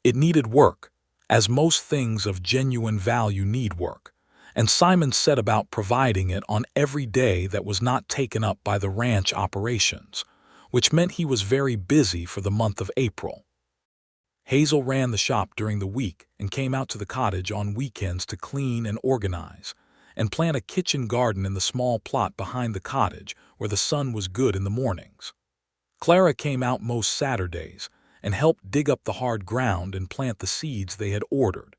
It needed work, as most things of genuine value need work, and Simon set about providing it on every day that was not taken up by the ranch operations, which meant he was very busy for the month of April. Hazel ran the shop during the week and came out to the cottage on weekends to clean and organize, and plant a kitchen garden in the small plot behind the cottage where the sun was good in the mornings. Clara came out most Saturdays and helped dig up the hard ground and plant the seeds they had ordered,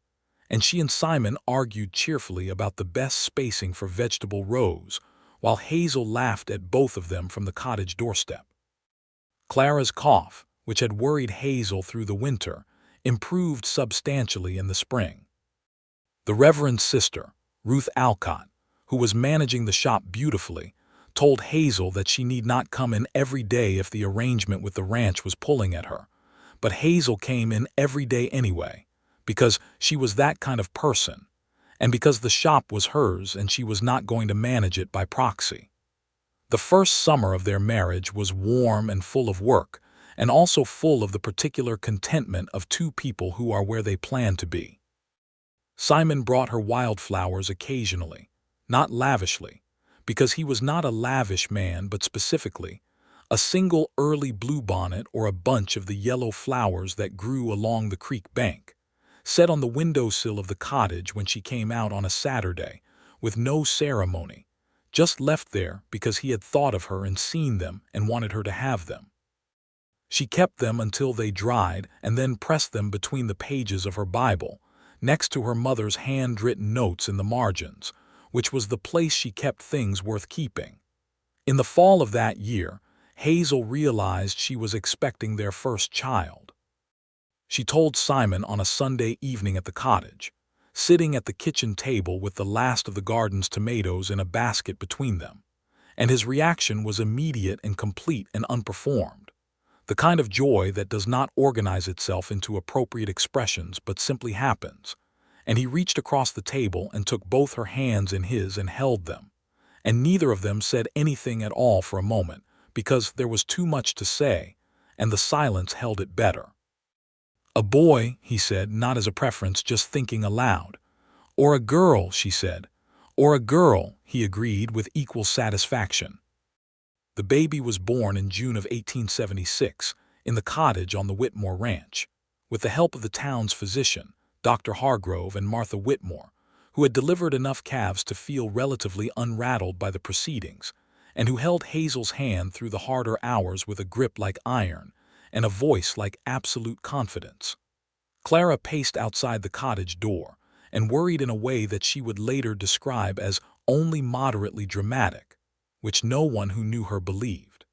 and she and Simon argued cheerfully about the best spacing for vegetable rows, while Hazel laughed at both of them from the cottage doorstep. Clara's cough, which had worried Hazel through the winter, improved substantially in the spring. The Reverend's sister, Ruth Alcott, who was managing the shop beautifully, told Hazel that she need not come in every day if the arrangement with the ranch was pulling at her, but Hazel came in every day anyway, because she was that kind of person, and because the shop was hers and she was not going to manage it by proxy. The first summer of their marriage was warm and full of work, and also full of the particular contentment of two people who are where they plan to be. Simon brought her wildflowers occasionally, not lavishly, because he was not a lavish man, but specifically, a single early bluebonnet or a bunch of the yellow flowers that grew along the creek bank, set on the windowsill of the cottage when she came out on a Saturday, with no ceremony, just left there because he had thought of her and seen them and wanted her to have them. She kept them until they dried and then pressed them between the pages of her Bible, next to her mother's handwritten notes in the margins, which was the place she kept things worth keeping. In the fall of that year, Hazel realized she was expecting their first child. She told Simon on a Sunday evening at the cottage, sitting at the kitchen table with the last of the garden's tomatoes in a basket between them, and his reaction was immediate and complete and unperformed, the kind of joy that does not organize itself into appropriate expressions but simply happens, and he reached across the table and took both her hands in his and held them, and neither of them said anything at all for a moment, because there was too much to say, and the silence held it better. "A boy," he said, not as a preference, just thinking aloud. "Or a girl," she said. "Or a girl," he agreed with equal satisfaction. The baby was born in June of 1876, in the cottage on the Whitmore Ranch, with the help of the town's physician, Dr. Hargrove and Martha Whitmore, who had delivered enough calves to feel relatively unrattled by the proceedings, and who held Hazel's hand through the harder hours with a grip like iron and a voice like absolute confidence. Clara paced outside the cottage door and worried in a way that she would later describe as only moderately dramatic, which no one who knew her believed.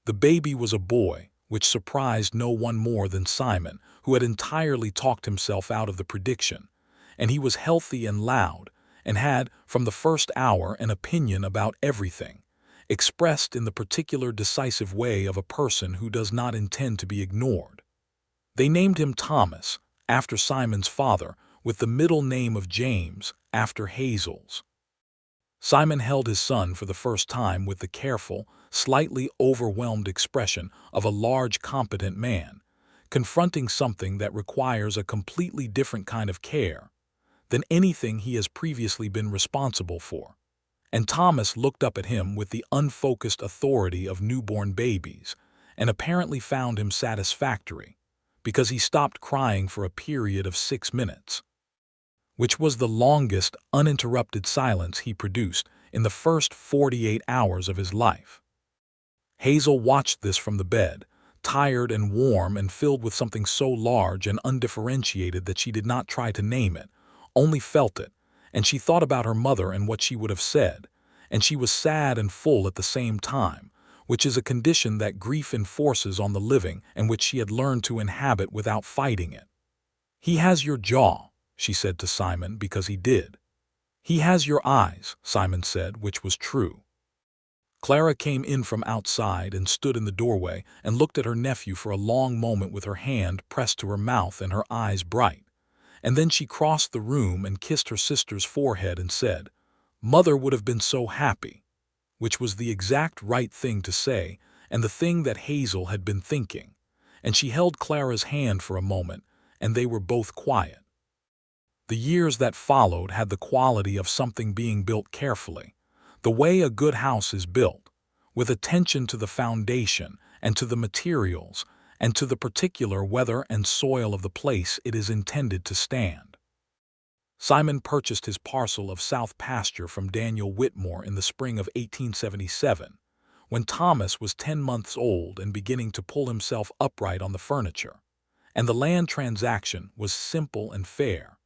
The baby was a boy, which surprised no one more than Simon, who had entirely talked himself out of the prediction, and he was healthy and loud, and had, from the first hour, an opinion about everything, expressed in the particular decisive way of a person who does not intend to be ignored. They named him Thomas, after Simon's father, with the middle name of James, after Hazel's. Simon held his son for the first time with the careful, slightly overwhelmed expression of a large, competent man, confronting something that requires a completely different kind of care than anything he has previously been responsible for. And Thomas looked up at him with the unfocused authority of newborn babies, and apparently found him satisfactory, because he stopped crying for a period of 6 minutes, which was the longest uninterrupted silence he produced in the first 48 hours of his life. Hazel watched this from the bed, tired and warm and filled with something so large and undifferentiated that she did not try to name it, only felt it, and she thought about her mother and what she would have said, and she was sad and full at the same time, which is a condition that grief enforces on the living and which she had learned to inhabit without fighting it. "He has your jaw," she said to Simon, because he did. "He has your eyes," Simon said, which was true. Clara came in from outside and stood in the doorway and looked at her nephew for a long moment with her hand pressed to her mouth and her eyes bright. And then she crossed the room and kissed her sister's forehead and said, "Mother would have been so happy," which was the exact right thing to say and the thing that Hazel had been thinking. And she held Clara's hand for a moment, and they were both quiet. The years that followed had the quality of something being built carefully, the way a good house is built, with attention to the foundation and to the materials and to the particular weather and soil of the place it is intended to stand. Simon purchased his parcel of south pasture from Daniel Whitmore in the spring of 1877, when Thomas was 10 months old and beginning to pull himself upright on the furniture, and the land transaction was simple and fair,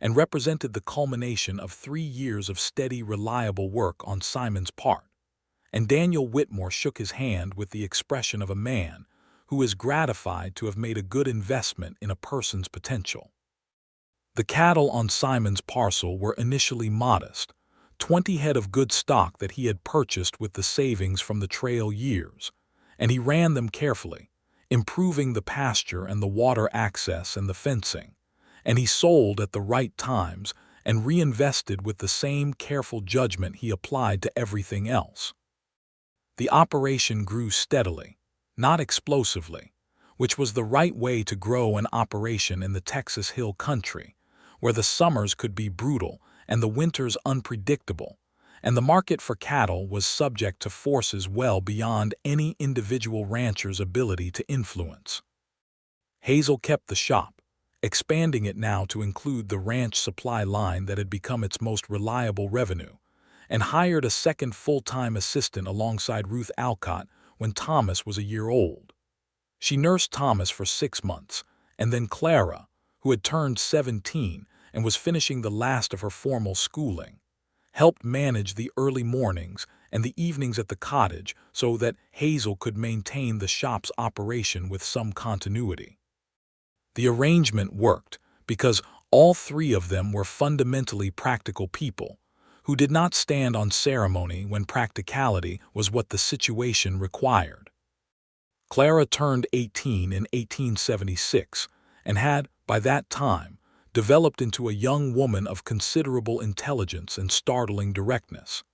and represented the culmination of 3 years of steady, reliable work on Simon's part, and Daniel Whitmore shook his hand with the expression of a man who is gratified to have made a good investment in a person's potential. The cattle on Simon's parcel were initially modest, 20 head of good stock that he had purchased with the savings from the trail years, and he ran them carefully, improving the pasture and the water access and the fencing, and he sold at the right times and reinvested with the same careful judgment he applied to everything else. The operation grew steadily, not explosively, which was the right way to grow an operation in the Texas Hill Country, where the summers could be brutal and the winters unpredictable, and the market for cattle was subject to forces well beyond any individual rancher's ability to influence. Hazel kept the shop, expanding it now to include the ranch supply line that had become its most reliable revenue, and hired a second full-time assistant alongside Ruth Alcott when Thomas was a year old. She nursed Thomas for 6 months, and then Clara, who had turned 17 and was finishing the last of her formal schooling, helped manage the early mornings and the evenings at the cottage so that Hazel could maintain the shop's operation with some continuity. The arrangement worked because all 3 of them were fundamentally practical people who did not stand on ceremony when practicality was what the situation required. Clara turned 18 in 1876 and had, by that time, developed into a young woman of considerable intelligence and startling directness,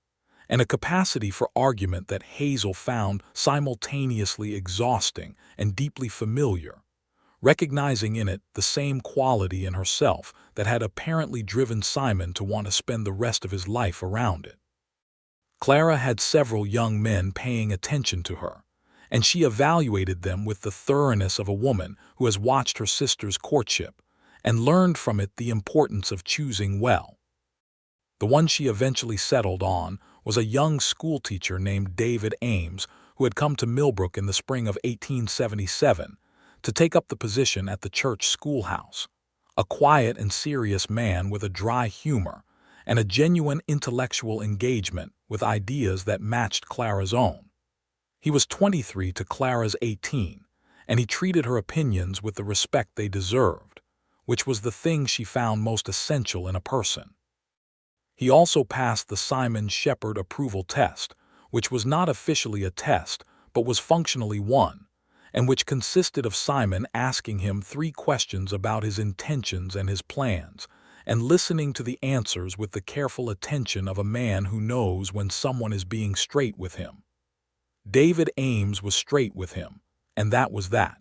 and a capacity for argument that Hazel found simultaneously exhausting and deeply familiar, recognizing in it the same quality in herself that had apparently driven Simon to want to spend the rest of his life around it. Clara had several young men paying attention to her, and she evaluated them with the thoroughness of a woman who has watched her sister's courtship and learned from it the importance of choosing well. The one she eventually settled on was a young schoolteacher named David Ames, who had come to Millbrook in the spring of 1877 to take up the position at the church schoolhouse, a quiet and serious man with a dry humor and a genuine intellectual engagement with ideas that matched Clara's own. He was 23 to Clara's 18, and he treated her opinions with the respect they deserved, which was the thing she found most essential in a person. He also passed the Simon Shepard approval test, which was not officially a test but was functionally one, and which consisted of Simon asking him 3 questions about his intentions and his plans, and listening to the answers with the careful attention of a man who knows when someone is being straight with him. David Ames was straight with him, and that was that.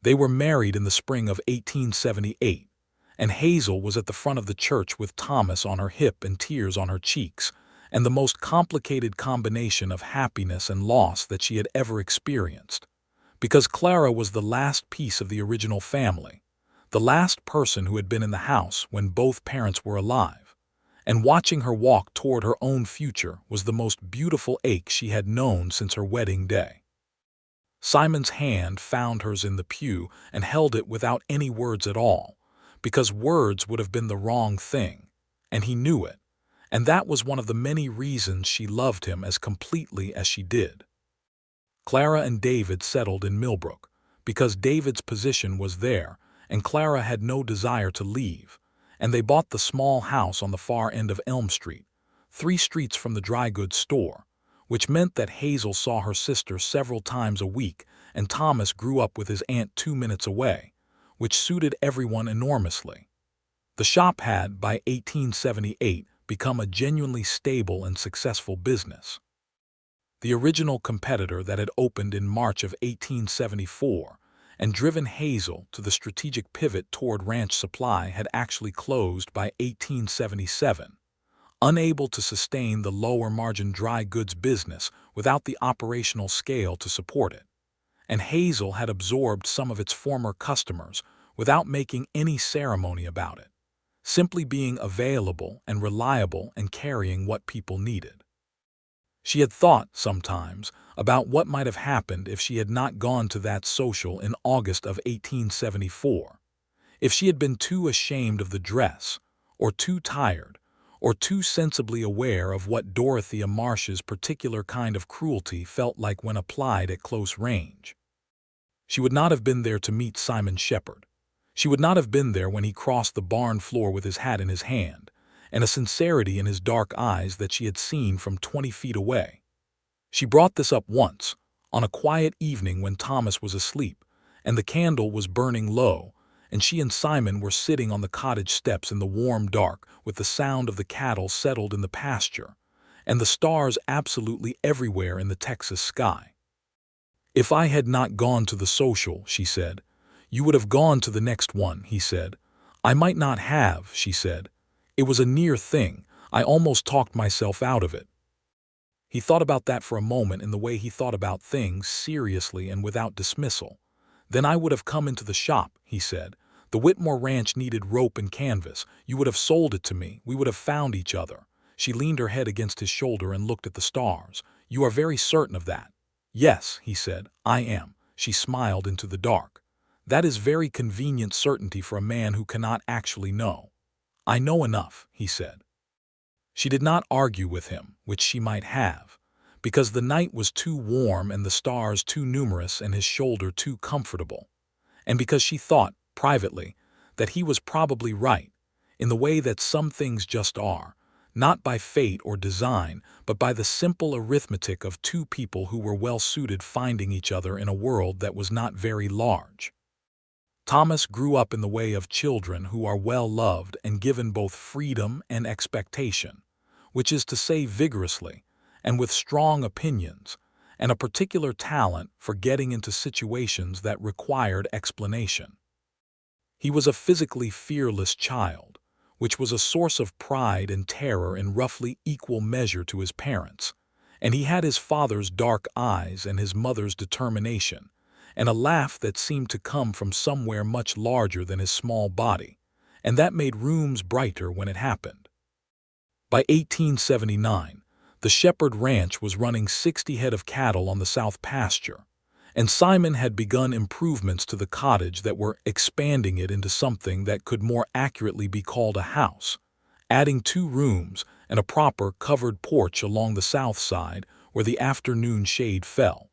They were married in the spring of 1878, and Hazel was at the front of the church with Thomas on her hip and tears on her cheeks, and the most complicated combination of happiness and loss that she had ever experienced, because Clara was the last piece of the original family, the last person who had been in the house when both parents were alive, and watching her walk toward her own future was the most beautiful ache she had known since her wedding day. Simon's hand found hers in the pew and held it without any words at all, because words would have been the wrong thing, and he knew it, and that was one of the many reasons she loved him as completely as she did. Clara and David settled in Millbrook, because David's position was there, and Clara had no desire to leave, and they bought the small house on the far end of Elm Street, 3 streets from the dry goods store, which meant that Hazel saw her sister several times a week and Thomas grew up with his aunt 2 minutes away, which suited everyone enormously. The shop had, by 1878, become a genuinely stable and successful business. The original competitor that had opened in March of 1874 and driven Hazel to the strategic pivot toward ranch supply had actually closed by 1877, unable to sustain the lower-margin dry goods business without the operational scale to support it, and Hazel had absorbed some of its former customers without making any ceremony about it, simply being available and reliable and carrying what people needed. She had thought, sometimes, about what might have happened if she had not gone to that social in August of 1874, if she had been too ashamed of the dress, or too tired, or too sensibly aware of what Dorothea Marsh's particular kind of cruelty felt like when applied at close range. She would not have been there to meet Simon Shepard. She would not have been there when he crossed the barn floor with his hat in his hand, and a sincerity in his dark eyes that she had seen from 20 feet away. She brought this up once, on a quiet evening when Thomas was asleep, and the candle was burning low, and she and Simon were sitting on the cottage steps in the warm dark with the sound of the cattle settled in the pasture, and the stars absolutely everywhere in the Texas sky. "If I had not gone to the social," she said. "You would have gone to the next one," he said. "I might not have," she said. "It was a near thing. I almost talked myself out of it." He thought about that for a moment in the way he thought about things, seriously and without dismissal. "Then I would have come into the shop," he said. "The Whitmore Ranch needed rope and canvas. You would have sold it to me. We would have found each other." She leaned her head against his shoulder and looked at the stars. "You are very certain of that?" "Yes," he said, "I am." She smiled into the dark. "That is very convenient certainty for a man who cannot actually know." "I know enough," he said. She did not argue with him, which she might have, because the night was too warm and the stars too numerous and his shoulder too comfortable, and because she thought, privately, that he was probably right, in the way that some things just are, not by fate or design, but by the simple arithmetic of 2 people who were well-suited finding each other in a world that was not very large. Thomas grew up in the way of children who are well-loved and given both freedom and expectation, which is to say vigorously, and with strong opinions, and a particular talent for getting into situations that required explanation. He was a physically fearless child, which was a source of pride and terror in roughly equal measure to his parents, and he had his father's dark eyes and his mother's determination, and a laugh that seemed to come from somewhere much larger than his small body, and that made rooms brighter when it happened. By 1879, the Shepard Ranch was running 60 head of cattle on the south pasture, and Simon had begun improvements to the cottage that were expanding it into something that could more accurately be called a house, adding 2 rooms and a proper covered porch along the south side where the afternoon shade fell.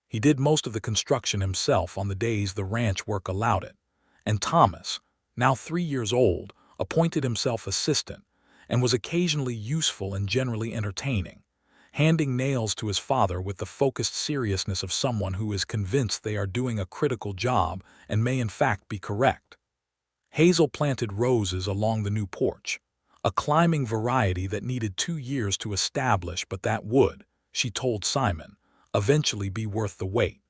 He did most of the construction himself on the days the ranch work allowed it, and Thomas, now 3 years old, appointed himself assistant and was occasionally useful and generally entertaining, handing nails to his father with the focused seriousness of someone who is convinced they are doing a critical job and may in fact be correct. Hazel planted roses along the new porch, a climbing variety that needed 2 years to establish but that would, she told Simon, eventually be worth the wait.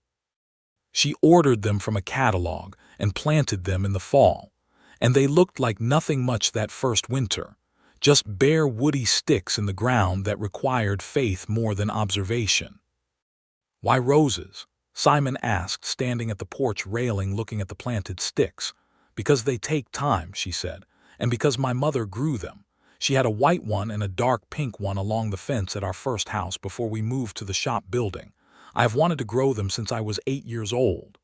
She ordered them from a catalog and planted them in the fall, and they looked like nothing much that first winter, just bare woody sticks in the ground that required faith more than observation. "Why roses?" Simon asked, standing at the porch railing looking at the planted sticks. "Because they take time," she said, "and because my mother grew them. She had a white one and a dark pink one along the fence at our first house before we moved to the shop building. I have wanted to grow them since I was 8 years old."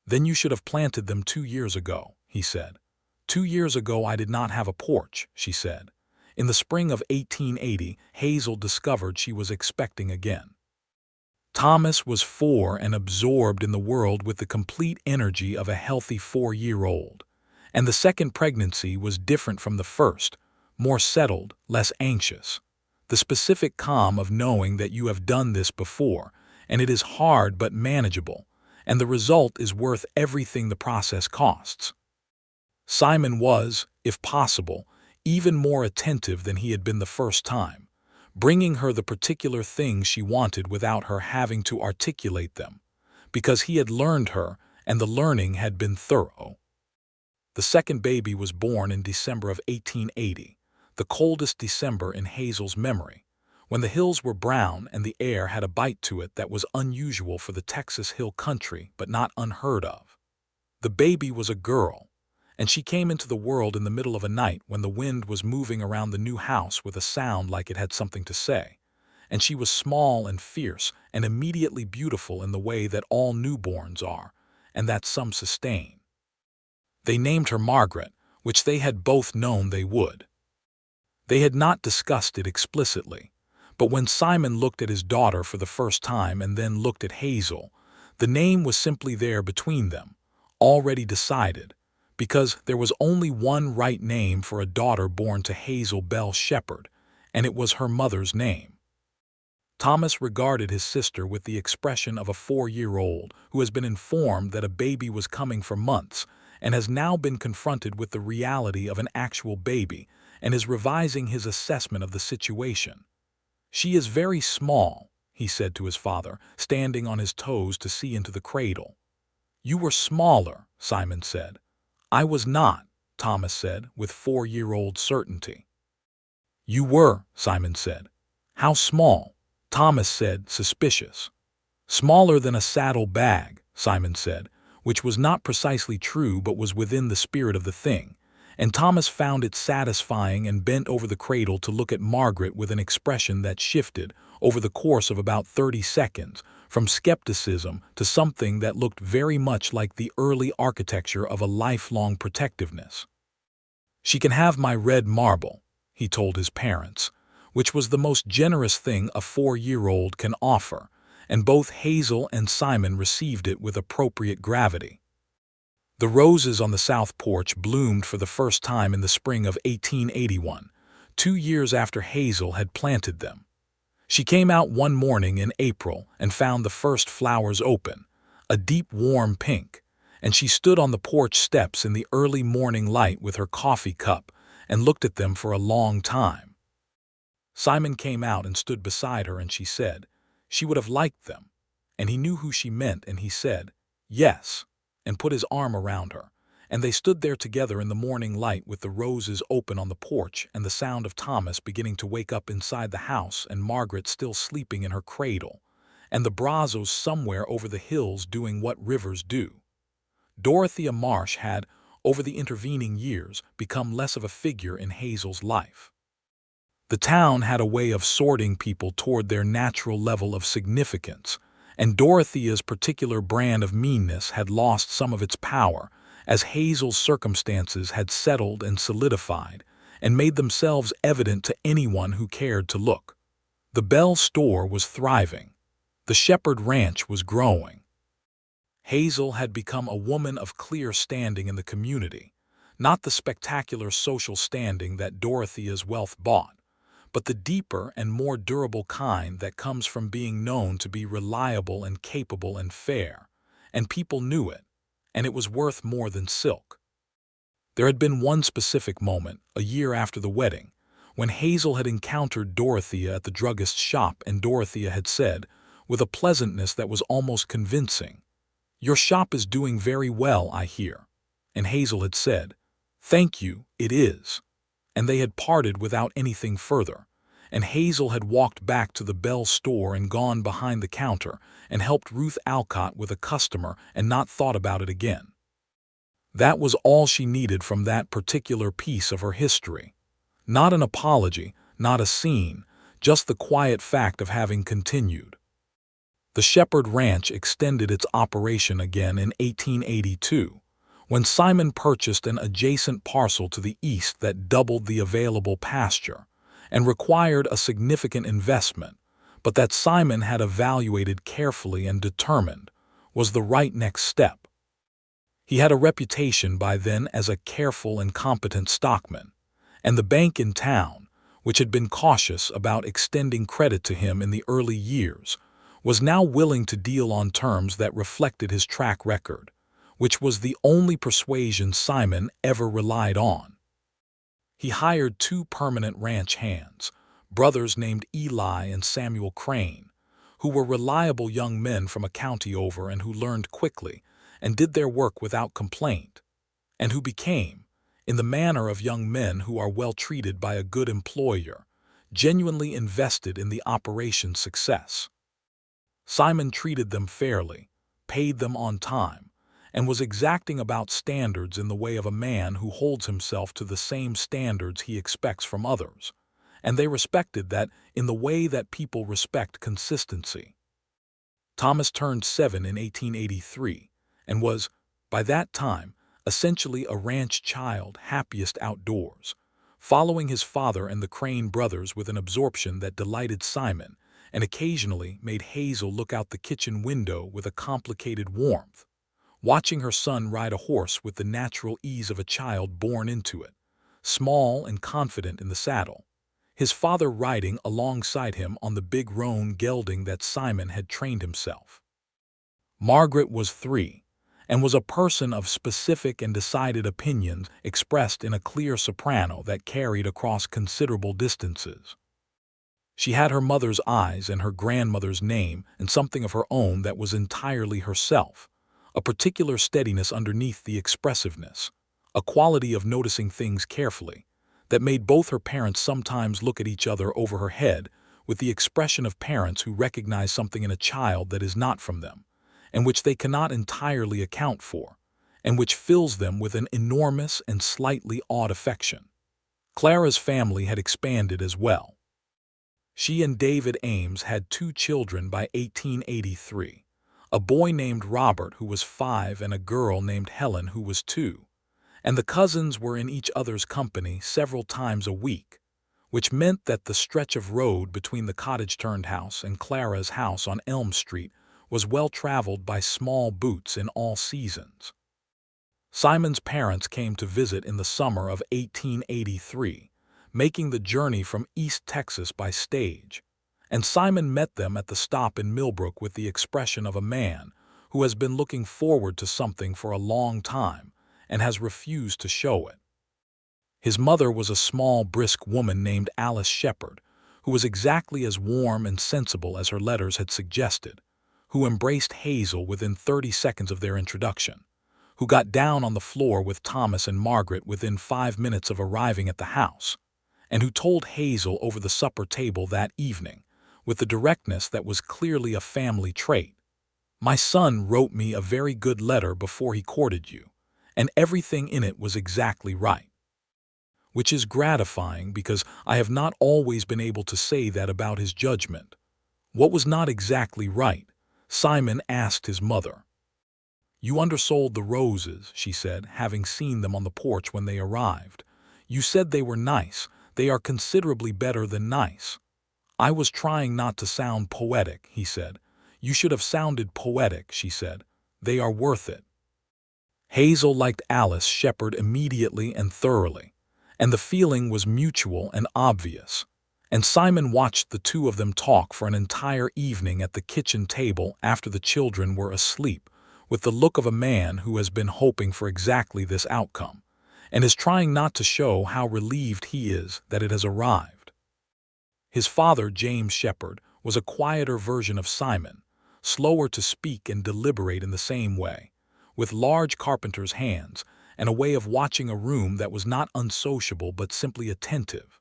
"Then you should have planted them 2 years ago," he said. "2 years ago I did not have a porch," she said. In the spring of 1880, Hazel discovered she was expecting again. Thomas was 4 and absorbed in the world with the complete energy of a healthy 4-year-old. And the second pregnancy was different from the first, more settled, less anxious. The specific calm of knowing that you have done this before, and it is hard but manageable, and the result is worth everything the process costs. Simon was, if possible, even more attentive than he had been the first time, bringing her the particular things she wanted without her having to articulate them, because he had learned her and the learning had been thorough. The second baby was born in December of 1880, the coldest December in Hazel's memory, when the hills were brown and the air had a bite to it that was unusual for the Texas hill country but not unheard of. The baby was a girl, and she came into the world in the middle of a night when the wind was moving around the new house with a sound like it had something to say, and she was small and fierce and immediately beautiful in the way that all newborns are, and that some sustain. They named her Margaret, which they had both known they would. They had not discussed it explicitly, but when Simon looked at his daughter for the first time and then looked at Hazel, the name was simply there between them, already decided, because there was only one right name for a daughter born to Hazel Bell Shepard, and it was her mother's name. Thomas regarded his sister with the expression of a 4-year-old who has been informed that a baby was coming for months and has now been confronted with the reality of an actual baby and is revising his assessment of the situation. "She is very small," he said to his father, standing on his toes to see into the cradle. "You were smaller," Simon said. "I was not," Thomas said with 4-year-old certainty. "You were," Simon said. "How small?" Thomas said, suspicious. "Smaller than a saddle bag," Simon said, which was not precisely true but was within the spirit of the thing, and Thomas found it satisfying and bent over the cradle to look at Margaret with an expression that shifted, over the course of about 30 seconds, from skepticism to something that looked very much like the early architecture of a lifelong protectiveness. "She can have my red marble," he told his parents, which was the most generous thing a 4-year-old can offer, and both Hazel and Simon received it with appropriate gravity. The roses on the south porch bloomed for the first time in the spring of 1881, 2 years after Hazel had planted them. She came out one morning in April and found the first flowers open, a deep warm pink, and she stood on the porch steps in the early morning light with her coffee cup and looked at them for a long time. Simon came out and stood beside her, and she said she would have liked them. And he knew who she meant, and he said, "Yes," and put his arm around her. And they stood there together in the morning light with the roses open on the porch and the sound of Thomas beginning to wake up inside the house and Margaret still sleeping in her cradle, and the Brazos somewhere over the hills doing what rivers do. Dorothea Marsh had, over the intervening years, become less of a figure in Hazel's life. The town had a way of sorting people toward their natural level of significance, and Dorothea's particular brand of meanness had lost some of its power, as Hazel's circumstances had settled and solidified, and made themselves evident to anyone who cared to look. The Bell store was thriving. The Shepard ranch was growing. Hazel had become a woman of clear standing in the community, not the spectacular social standing that Dorothea's wealth bought, but the deeper and more durable kind that comes from being known to be reliable and capable and fair, and people knew it, and it was worth more than silk. There had been one specific moment, a year after the wedding, when Hazel had encountered Dorothea at the druggist's shop, and Dorothea had said, with a pleasantness that was almost convincing, "Your shop is doing very well, I hear." And Hazel had said, "Thank you, it is." And they had parted without anything further, and Hazel had walked back to the Bell store and gone behind the counter and helped Ruth Alcott with a customer and not thought about it again. That was all she needed from that particular piece of her history. Not an apology, not a scene, just the quiet fact of having continued. The Shepard Ranch extended its operation again in 1882, when Simon purchased an adjacent parcel to the east that doubled the available pasture and required a significant investment, but that Simon had evaluated carefully and determined was the right next step. He had a reputation by then as a careful and competent stockman, and the bank in town, which had been cautious about extending credit to him in the early years, was now willing to deal on terms that reflected his track record, which was the only persuasion Simon ever relied on. He hired 2 permanent ranch hands, brothers named Eli and Samuel Crane, who were reliable young men from a county over and who learned quickly and did their work without complaint, and who became, in the manner of young men who are well treated by a good employer, genuinely invested in the operation's success. Simon treated them fairly, paid them on time, and was exacting about standards in the way of a man who holds himself to the same standards he expects from others, and they respected that in the way that people respect consistency. Thomas turned 7 in 1883 and was, by that time, essentially a ranch child happiest outdoors, following his father and the Crane brothers with an absorption that delighted Simon and occasionally made Hazel look out the kitchen window with a complicated warmth, watching her son ride a horse with the natural ease of a child born into it, small and confident in the saddle, his father riding alongside him on the big roan gelding that Simon had trained himself. Margaret was 3, and was a person of specific and decided opinions expressed in a clear soprano that carried across considerable distances. She had her mother's eyes and her grandmother's name and something of her own that was entirely herself, a particular steadiness underneath the expressiveness, a quality of noticing things carefully, that made both her parents sometimes look at each other over her head with the expression of parents who recognize something in a child that is not from them, and which they cannot entirely account for, and which fills them with an enormous and slightly awed affection. Clara's family had expanded as well. She and David Ames had 2 children by 1883, a boy named Robert who was 5 and a girl named Helen who was 2, and the cousins were in each other's company several times a week, which meant that the stretch of road between the cottage-turned house and Clara's house on Elm Street was well traveled by small boots in all seasons. Simon's parents came to visit in the summer of 1883, making the journey from East Texas by stage, and Simon met them at the stop in Millbrook with the expression of a man who has been looking forward to something for a long time and has refused to show it. His mother was a small, brisk woman named Alice Shepard, who was exactly as warm and sensible as her letters had suggested, who embraced Hazel within 30 seconds of their introduction, who got down on the floor with Thomas and Margaret within 5 minutes of arriving at the house, and who told Hazel over the supper table that evening, with the directness that was clearly a family trait, "My son wrote me a very good letter before he courted you, and everything in it was exactly right." Which is gratifying because I have not always been able to say that about his judgment. What was not exactly right? Simon asked his mother. "You undersold the roses," she said, having seen them on the porch when they arrived. "You said they were nice. They are considerably better than nice." "I was trying not to sound poetic," he said. "You should have sounded poetic," she said. "They are worth it." Hazel liked Alice Shepard immediately and thoroughly, and the feeling was mutual and obvious. And Simon watched the two of them talk for an entire evening at the kitchen table after the children were asleep, with the look of a man who has been hoping for exactly this outcome, and is trying not to show how relieved he is that it has arrived. His father, James Shepard, was a quieter version of Simon, slower to speak and deliberate in the same way, with large carpenter's hands and a way of watching a room that was not unsociable but simply attentive.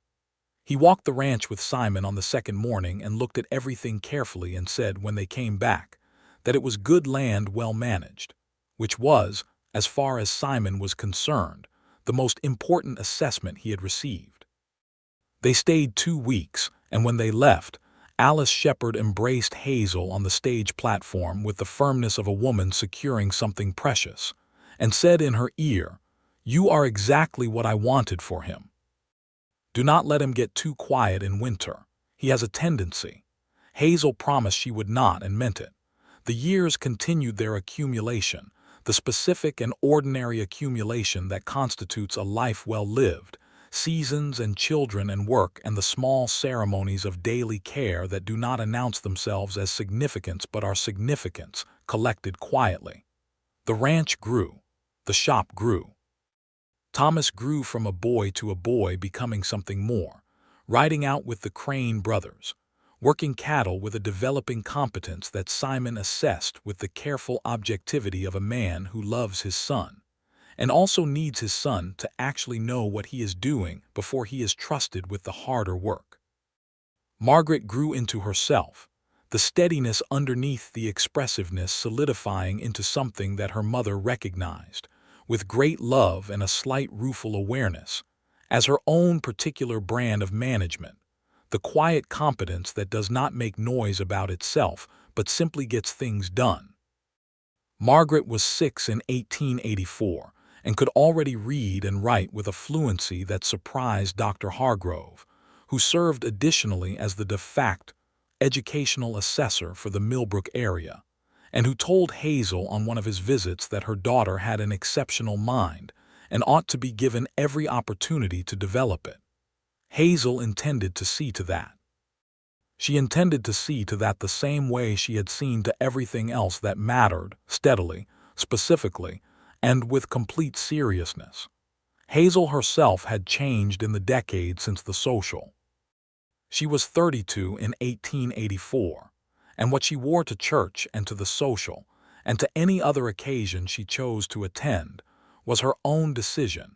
He walked the ranch with Simon on the second morning and looked at everything carefully and said when they came back that it was good land well managed, which was, as far as Simon was concerned, the most important assessment he had received. They stayed 2 weeks, and when they left, Alice Shepard embraced Hazel on the stage platform with the firmness of a woman securing something precious, and said in her ear, "You are exactly what I wanted for him. Do not let him get too quiet in winter. He has a tendency." Hazel promised she would not and meant it. The years continued their accumulation, the specific and ordinary accumulation that constitutes a life well lived, seasons and children and work and the small ceremonies of daily care that do not announce themselves as significance but are significance, collected quietly. The ranch grew. The shop grew. Thomas grew from a boy to a boy, becoming something more, riding out with the Crane brothers, working cattle with a developing competence that Simon assessed with the careful objectivity of a man who loves his son, and also needs his son to actually know what he is doing before he is trusted with the harder work. Margaret grew into herself, the steadiness underneath the expressiveness solidifying into something that her mother recognized, with great love and a slight rueful awareness, as her own particular brand of management, the quiet competence that does not make noise about itself but simply gets things done. Margaret was 6 in 1884 and could already read and write with a fluency that surprised Dr. Hargrove, who served additionally as the de facto educational assessor for the Millbrook area, and who told Hazel on one of his visits that her daughter had an exceptional mind and ought to be given every opportunity to develop it. Hazel intended to see to that. She intended to see to that the same way she had seen to everything else that mattered, steadily, specifically, and with complete seriousness. Hazel herself had changed in the decade since the social. She was 32 in 1884, and what she wore to church and to the social, and to any other occasion she chose to attend, was her own decision,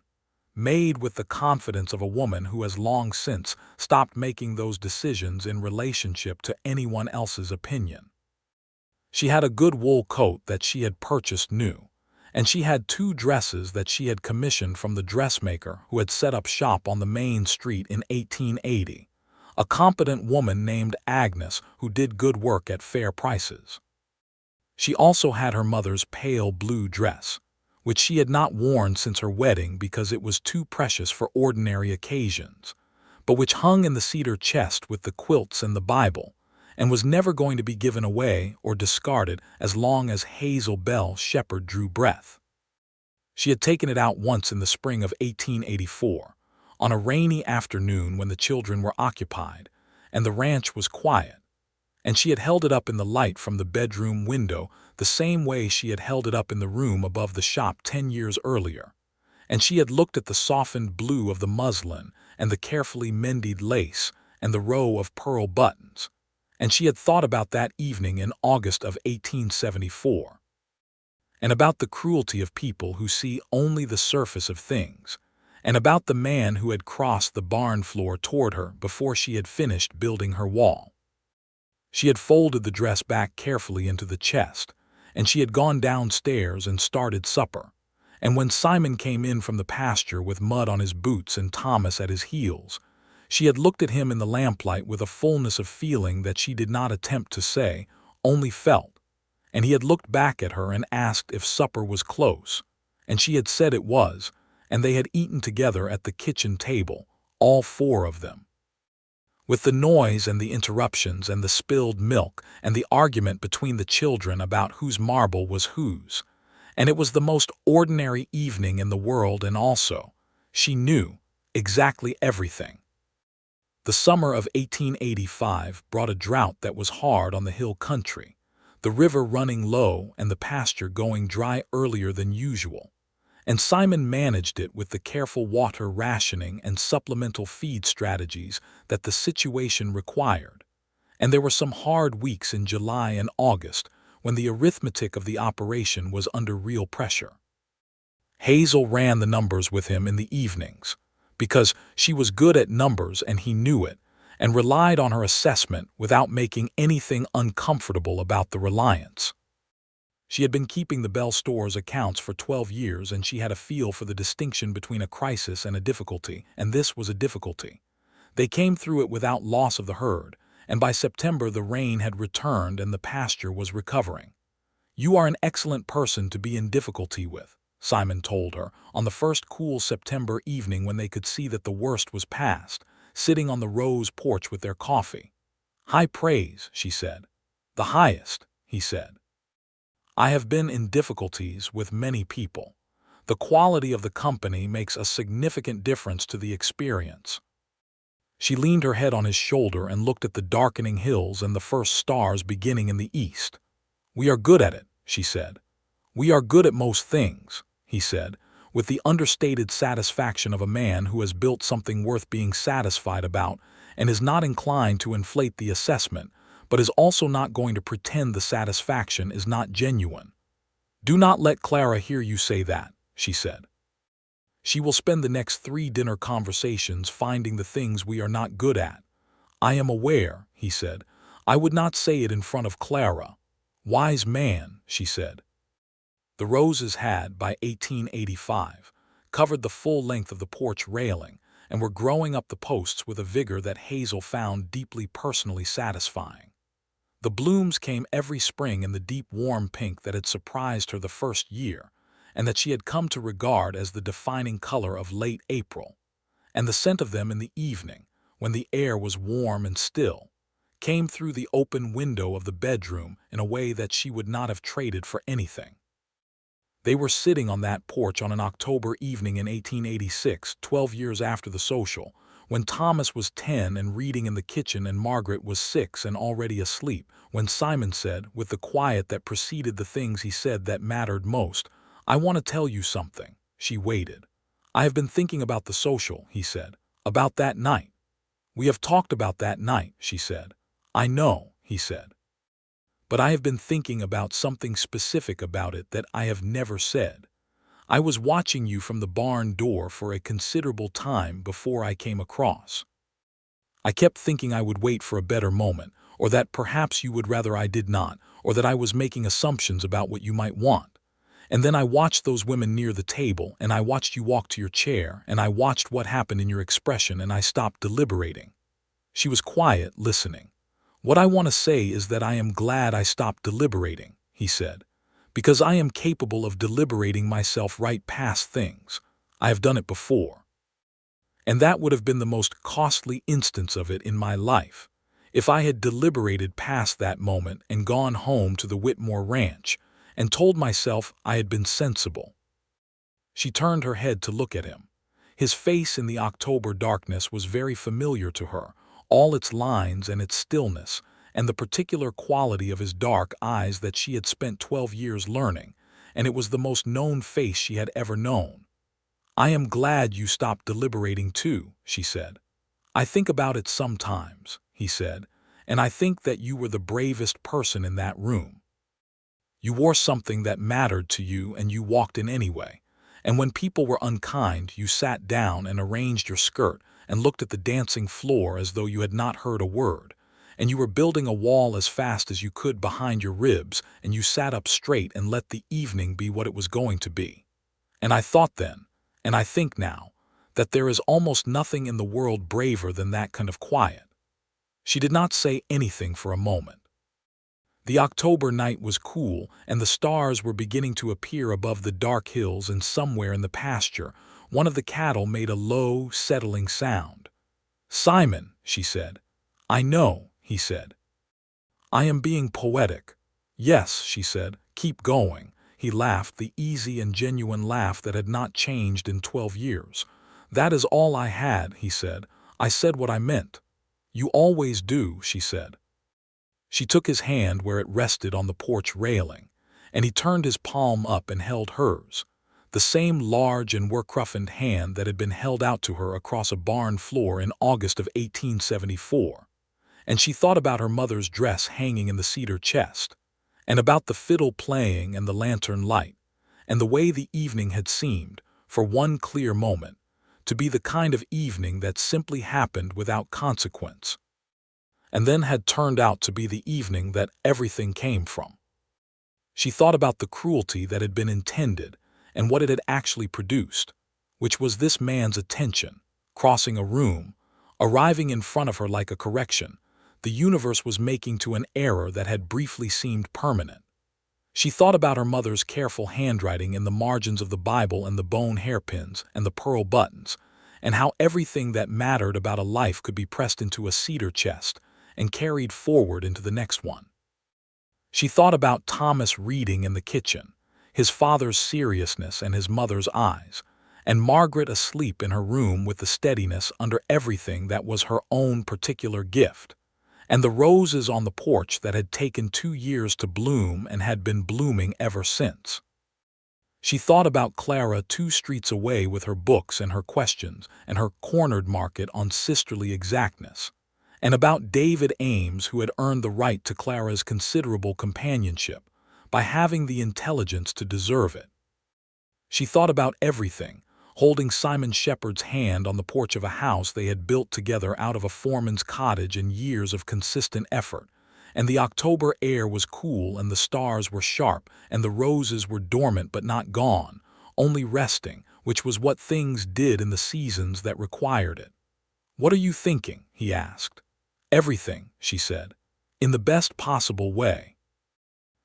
made with the confidence of a woman who has long since stopped making those decisions in relationship to anyone else's opinion. She had a good wool coat that she had purchased new, and she had 2 dresses that she had commissioned from the dressmaker who had set up shop on the main street in 1880, a competent woman named Agnes who did good work at fair prices. She also had her mother's pale blue dress, which she had not worn since her wedding because it was too precious for ordinary occasions, but which hung in the cedar chest with the quilts and the Bible, and was never going to be given away or discarded as long as Hazel Bell Shepard drew breath. She had taken it out once in the spring of 1884, on a rainy afternoon when the children were occupied, and the ranch was quiet, and she had held it up in the light from the bedroom window the same way she had held it up in the room above the shop 10 years earlier, and she had looked at the softened blue of the muslin and the carefully mended lace and the row of pearl buttons. And she had thought about that evening in August of 1874, and about the cruelty of people who see only the surface of things, and about the man who had crossed the barn floor toward her before she had finished building her wall. She had folded the dress back carefully into the chest, and she had gone downstairs and started supper. And when Simon came in from the pasture with mud on his boots and Thomas at his heels, she had looked at him in the lamplight with a fullness of feeling that she did not attempt to say, only felt. And he had looked back at her and asked if supper was close, and she had said it was, and they had eaten together at the kitchen table, all four of them. With the noise and the interruptions and the spilled milk and the argument between the children about whose marble was whose, and it was the most ordinary evening in the world, and also, she knew, exactly everything. The summer of 1885 brought a drought that was hard on the hill country, the river running low and the pasture going dry earlier than usual. And Simon managed it with the careful water rationing and supplemental feed strategies that the situation required. And there were some hard weeks in July and August when the arithmetic of the operation was under real pressure. Hazel ran the numbers with him in the evenings, because she was good at numbers and he knew it, and relied on her assessment without making anything uncomfortable about the reliance. She had been keeping the Bell store's accounts for 12 years, and she had a feel for the distinction between a crisis and a difficulty, and this was a difficulty. They came through it without loss of the herd, and by September the rain had returned and the pasture was recovering. "You are an excellent person to be in difficulty with," Simon told her, on the first cool September evening when they could see that the worst was past, sitting on the Rose porch with their coffee. "High praise," she said. "The highest," he said. "I have been in difficulties with many people. The quality of the company makes a significant difference to the experience." She leaned her head on his shoulder and looked at the darkening hills and the first stars beginning in the east. "We are good at it," she said. "We are good at most things," he said, with the understated satisfaction of a man who has built something worth being satisfied about and is not inclined to inflate the assessment, but is also not going to pretend the satisfaction is not genuine. "Do not let Clara hear you say that," she said. "She will spend the next 3 dinner conversations finding the things we are not good at." "I am aware," he said. "I would not say it in front of Clara." "Wise man," she said. The roses had, by 1885, covered the full length of the porch railing and were growing up the posts with a vigor that Hazel found deeply personally satisfying. The blooms came every spring in the deep warm pink that had surprised her the first year, and that she had come to regard as the defining color of late April, and the scent of them in the evening, when the air was warm and still, came through the open window of the bedroom in a way that she would not have traded for anything. They were sitting on that porch on an October evening in 1886, 12 years after the social, when Thomas was 10 and reading in the kitchen and Margaret was 6 and already asleep, when Simon said, with the quiet that preceded the things he said that mattered most, "I want to tell you something." She waited. "I have been thinking about the social," he said. "About that night." "We have talked about that night," she said. "I know," he said. "But I have been thinking about something specific about it that I have never said. I was watching you from the barn door for a considerable time before I came across. I kept thinking I would wait for a better moment, or that perhaps you would rather I did not, or that I was making assumptions about what you might want. And then I watched those women near the table, and I watched you walk to your chair, and I watched what happened in your expression, and I stopped deliberating." She was quiet, listening. "What I want to say is that I am glad I stopped deliberating," he said, "because I am capable of deliberating myself right past things. I have done it before. And that would have been the most costly instance of it in my life, if I had deliberated past that moment and gone home to the Whitmore ranch and told myself I had been sensible." She turned her head to look at him. His face in the October darkness was very familiar to her, all its lines and its stillness, and the particular quality of his dark eyes that she had spent 12 years learning, and it was the most known face she had ever known. "I am glad you stopped deliberating too," she said. "I think about it sometimes," he said, "and I think that you were the bravest person in that room. You wore something that mattered to you and you walked in anyway. And when people were unkind, you sat down and arranged your skirt and looked at the dancing floor as though you had not heard a word. And you were building a wall as fast as you could behind your ribs, and you sat up straight and let the evening be what it was going to be. And I thought then, and I think now, that there is almost nothing in the world braver than that kind of quiet." She did not say anything for a moment. The October night was cool, and the stars were beginning to appear above the dark hills, and somewhere in the pasture, one of the cattle made a low, settling sound. "Simon," she said. "I know," he said. "I am being poetic." "Yes," she said. "Keep going." He laughed, the easy and genuine laugh that had not changed in 12 years. "That is all I had," he said. "I said what I meant." "You always do," she said. She took his hand where it rested on the porch railing, and he turned his palm up and held hers, the same large and work-roughened hand that had been held out to her across a barn floor in August of 1874. And she thought about her mother's dress hanging in the cedar chest, and about the fiddle playing and the lantern light, and the way the evening had seemed, for one clear moment, to be the kind of evening that simply happened without consequence, and then had turned out to be the evening that everything came from. She thought about the cruelty that had been intended and what it had actually produced, which was this man's attention, crossing a room, arriving in front of her like a correction the universe was making to an error that had briefly seemed permanent. She thought about her mother's careful handwriting in the margins of the Bible and the bone hairpins and the pearl buttons, and how everything that mattered about a life could be pressed into a cedar chest and carried forward into the next one. She thought about Thomas reading in the kitchen, his father's seriousness and his mother's eyes, and Margaret asleep in her room with the steadiness under everything that was her own particular gift, and the roses on the porch that had taken 2 years to bloom and had been blooming ever since. She thought about Clara 2 streets away with her books and her questions and her cornered market on sisterly exactness, and about David Ames, who had earned the right to Clara's considerable companionship by having the intelligence to deserve it. She thought about everything, holding Simon Shepard's hand on the porch of a house they had built together out of a foreman's cottage in years of consistent effort, and the October air was cool and the stars were sharp and the roses were dormant but not gone, only resting, which was what things did in the seasons that required it. "What are you thinking?" he asked. "Everything," she said, "in the best possible way."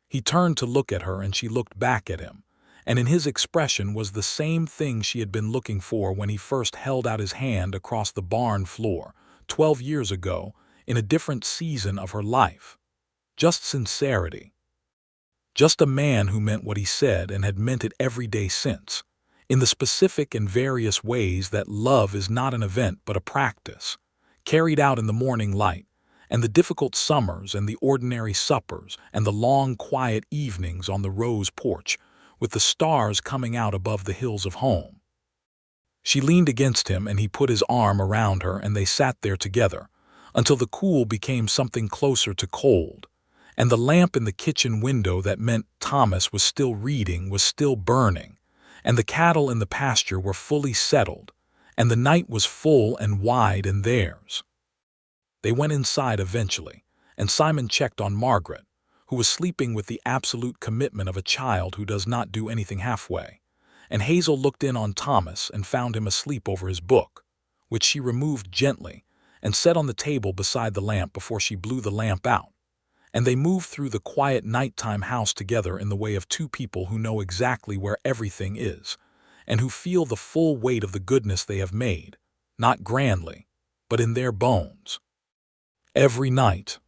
He turned to look at her and she looked back at him, and in his expression was the same thing she had been looking for when he first held out his hand across the barn floor, 12 years ago, in a different season of her life. Just sincerity. Just a man who meant what he said and had meant it every day since, in the specific and various ways that love is not an event but a practice, carried out in the morning light, and the difficult summers and the ordinary suppers and the long quiet evenings on the rose porch, with the stars coming out above the hills of home. She leaned against him and he put his arm around her and they sat there together, until the cool became something closer to cold, and the lamp in the kitchen window that meant Thomas was still reading was still burning, and the cattle in the pasture were fully settled, and the night was full and wide in theirs. They went inside eventually, and Simon checked on Margaret, who was sleeping with the absolute commitment of a child who does not do anything halfway, and Hazel looked in on Thomas and found him asleep over his book, which she removed gently and set on the table beside the lamp before she blew the lamp out, and they moved through the quiet nighttime house together in the way of 2 people who know exactly where everything is, and who feel the full weight of the goodness they have made, not grandly, but in their bones. Every night.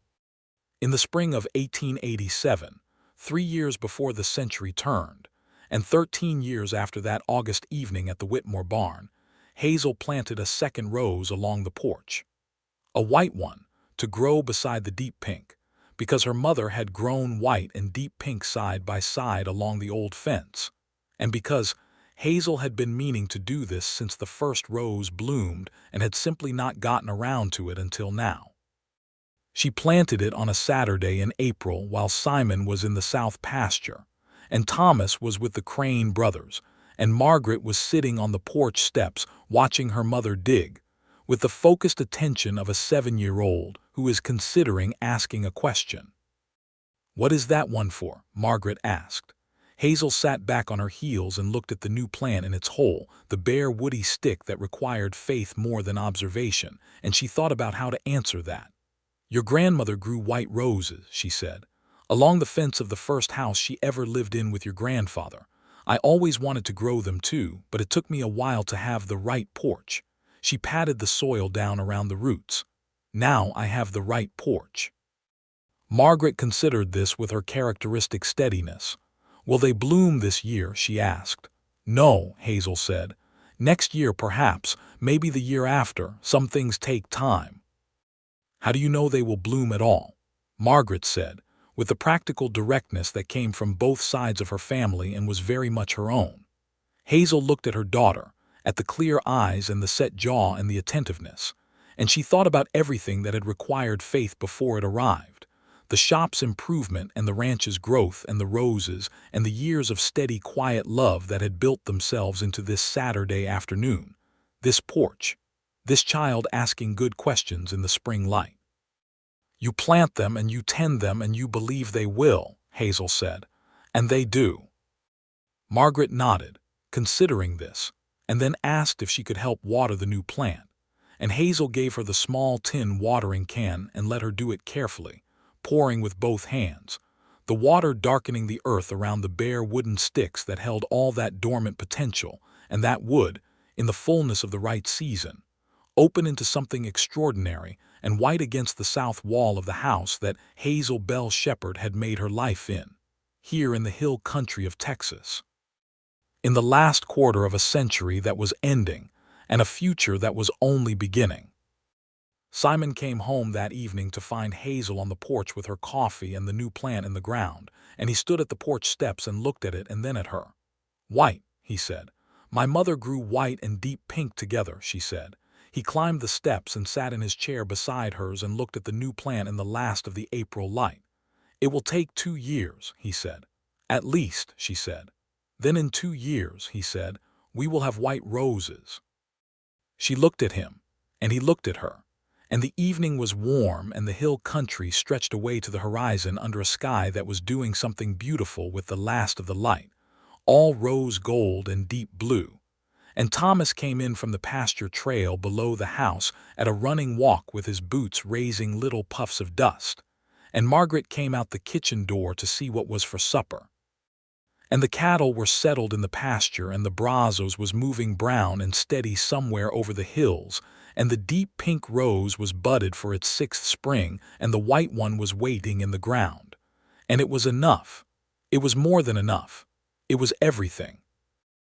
In the spring of 1887, 3 years before the century turned, and 13 years after that August evening at the Whitmore barn, Hazel planted a second rose along the porch. A white one, to grow beside the deep pink, because her mother had grown white and deep pink side by side along the old fence, and because Hazel had been meaning to do this since the first rose bloomed and had simply not gotten around to it until now. She planted it on a Saturday in April while Simon was in the south pasture, and Thomas was with the Crane brothers, and Margaret was sitting on the porch steps watching her mother dig, with the focused attention of a 7-year-old who is considering asking a question. "What is that one for?" Margaret asked. Hazel sat back on her heels and looked at the new plant in its hole, the bare woody stick that required faith more than observation, and she thought about how to answer that. "Your grandmother grew white roses," she said, "along the fence of the first house she ever lived in with your grandfather. I always wanted to grow them too, but it took me a while to have the right porch." She patted the soil down around the roots. "Now I have the right porch." Margaret considered this with her characteristic steadiness. "Will they bloom this year?" she asked. "No," Hazel said. "Next year perhaps, maybe the year after. Some things take time." "How do you know they will bloom at all?" Margaret said, with the practical directness that came from both sides of her family and was very much her own. Hazel looked at her daughter, at the clear eyes and the set jaw and the attentiveness, and she thought about everything that had required faith before it arrived. The shop's improvement and the ranch's growth and the roses and the years of steady, quiet love that had built themselves into this Saturday afternoon, this porch, this child asking good questions in the spring light. "You plant them and you tend them and you believe they will," Hazel said. "And they do." Margaret nodded, considering this, and then asked if she could help water the new plant, and Hazel gave her the small tin watering can and let her do it carefully, pouring with both hands, the water darkening the earth around the bare wooden sticks that held all that dormant potential, and that would, in the fullness of the right season, open into something extraordinary and white against the south wall of the house that Hazel Bell Shepard had made her life in, here in the hill country of Texas. In the last quarter of a century that was ending, and a future that was only beginning. Simon came home that evening to find Hazel on the porch with her coffee and the new plant in the ground, and he stood at the porch steps and looked at it and then at her. "White," he said. "My mother grew white and deep pink together," she said. He climbed the steps and sat in his chair beside hers and looked at the new plant in the last of the April light. "It will take 2 years," he said. "At least," she said. "Then in 2 years," he said, "we will have white roses." She looked at him, and he looked at her, and the evening was warm and the hill country stretched away to the horizon under a sky that was doing something beautiful with the last of the light, all rose gold and deep blue. And Thomas came in from the pasture trail below the house at a running walk with his boots raising little puffs of dust, and Margaret came out the kitchen door to see what was for supper. And the cattle were settled in the pasture, and the Brazos was moving brown and steady somewhere over the hills, and the deep pink rose was budded for its 6th spring, and the white one was waiting in the ground. And it was enough. It was more than enough. It was everything.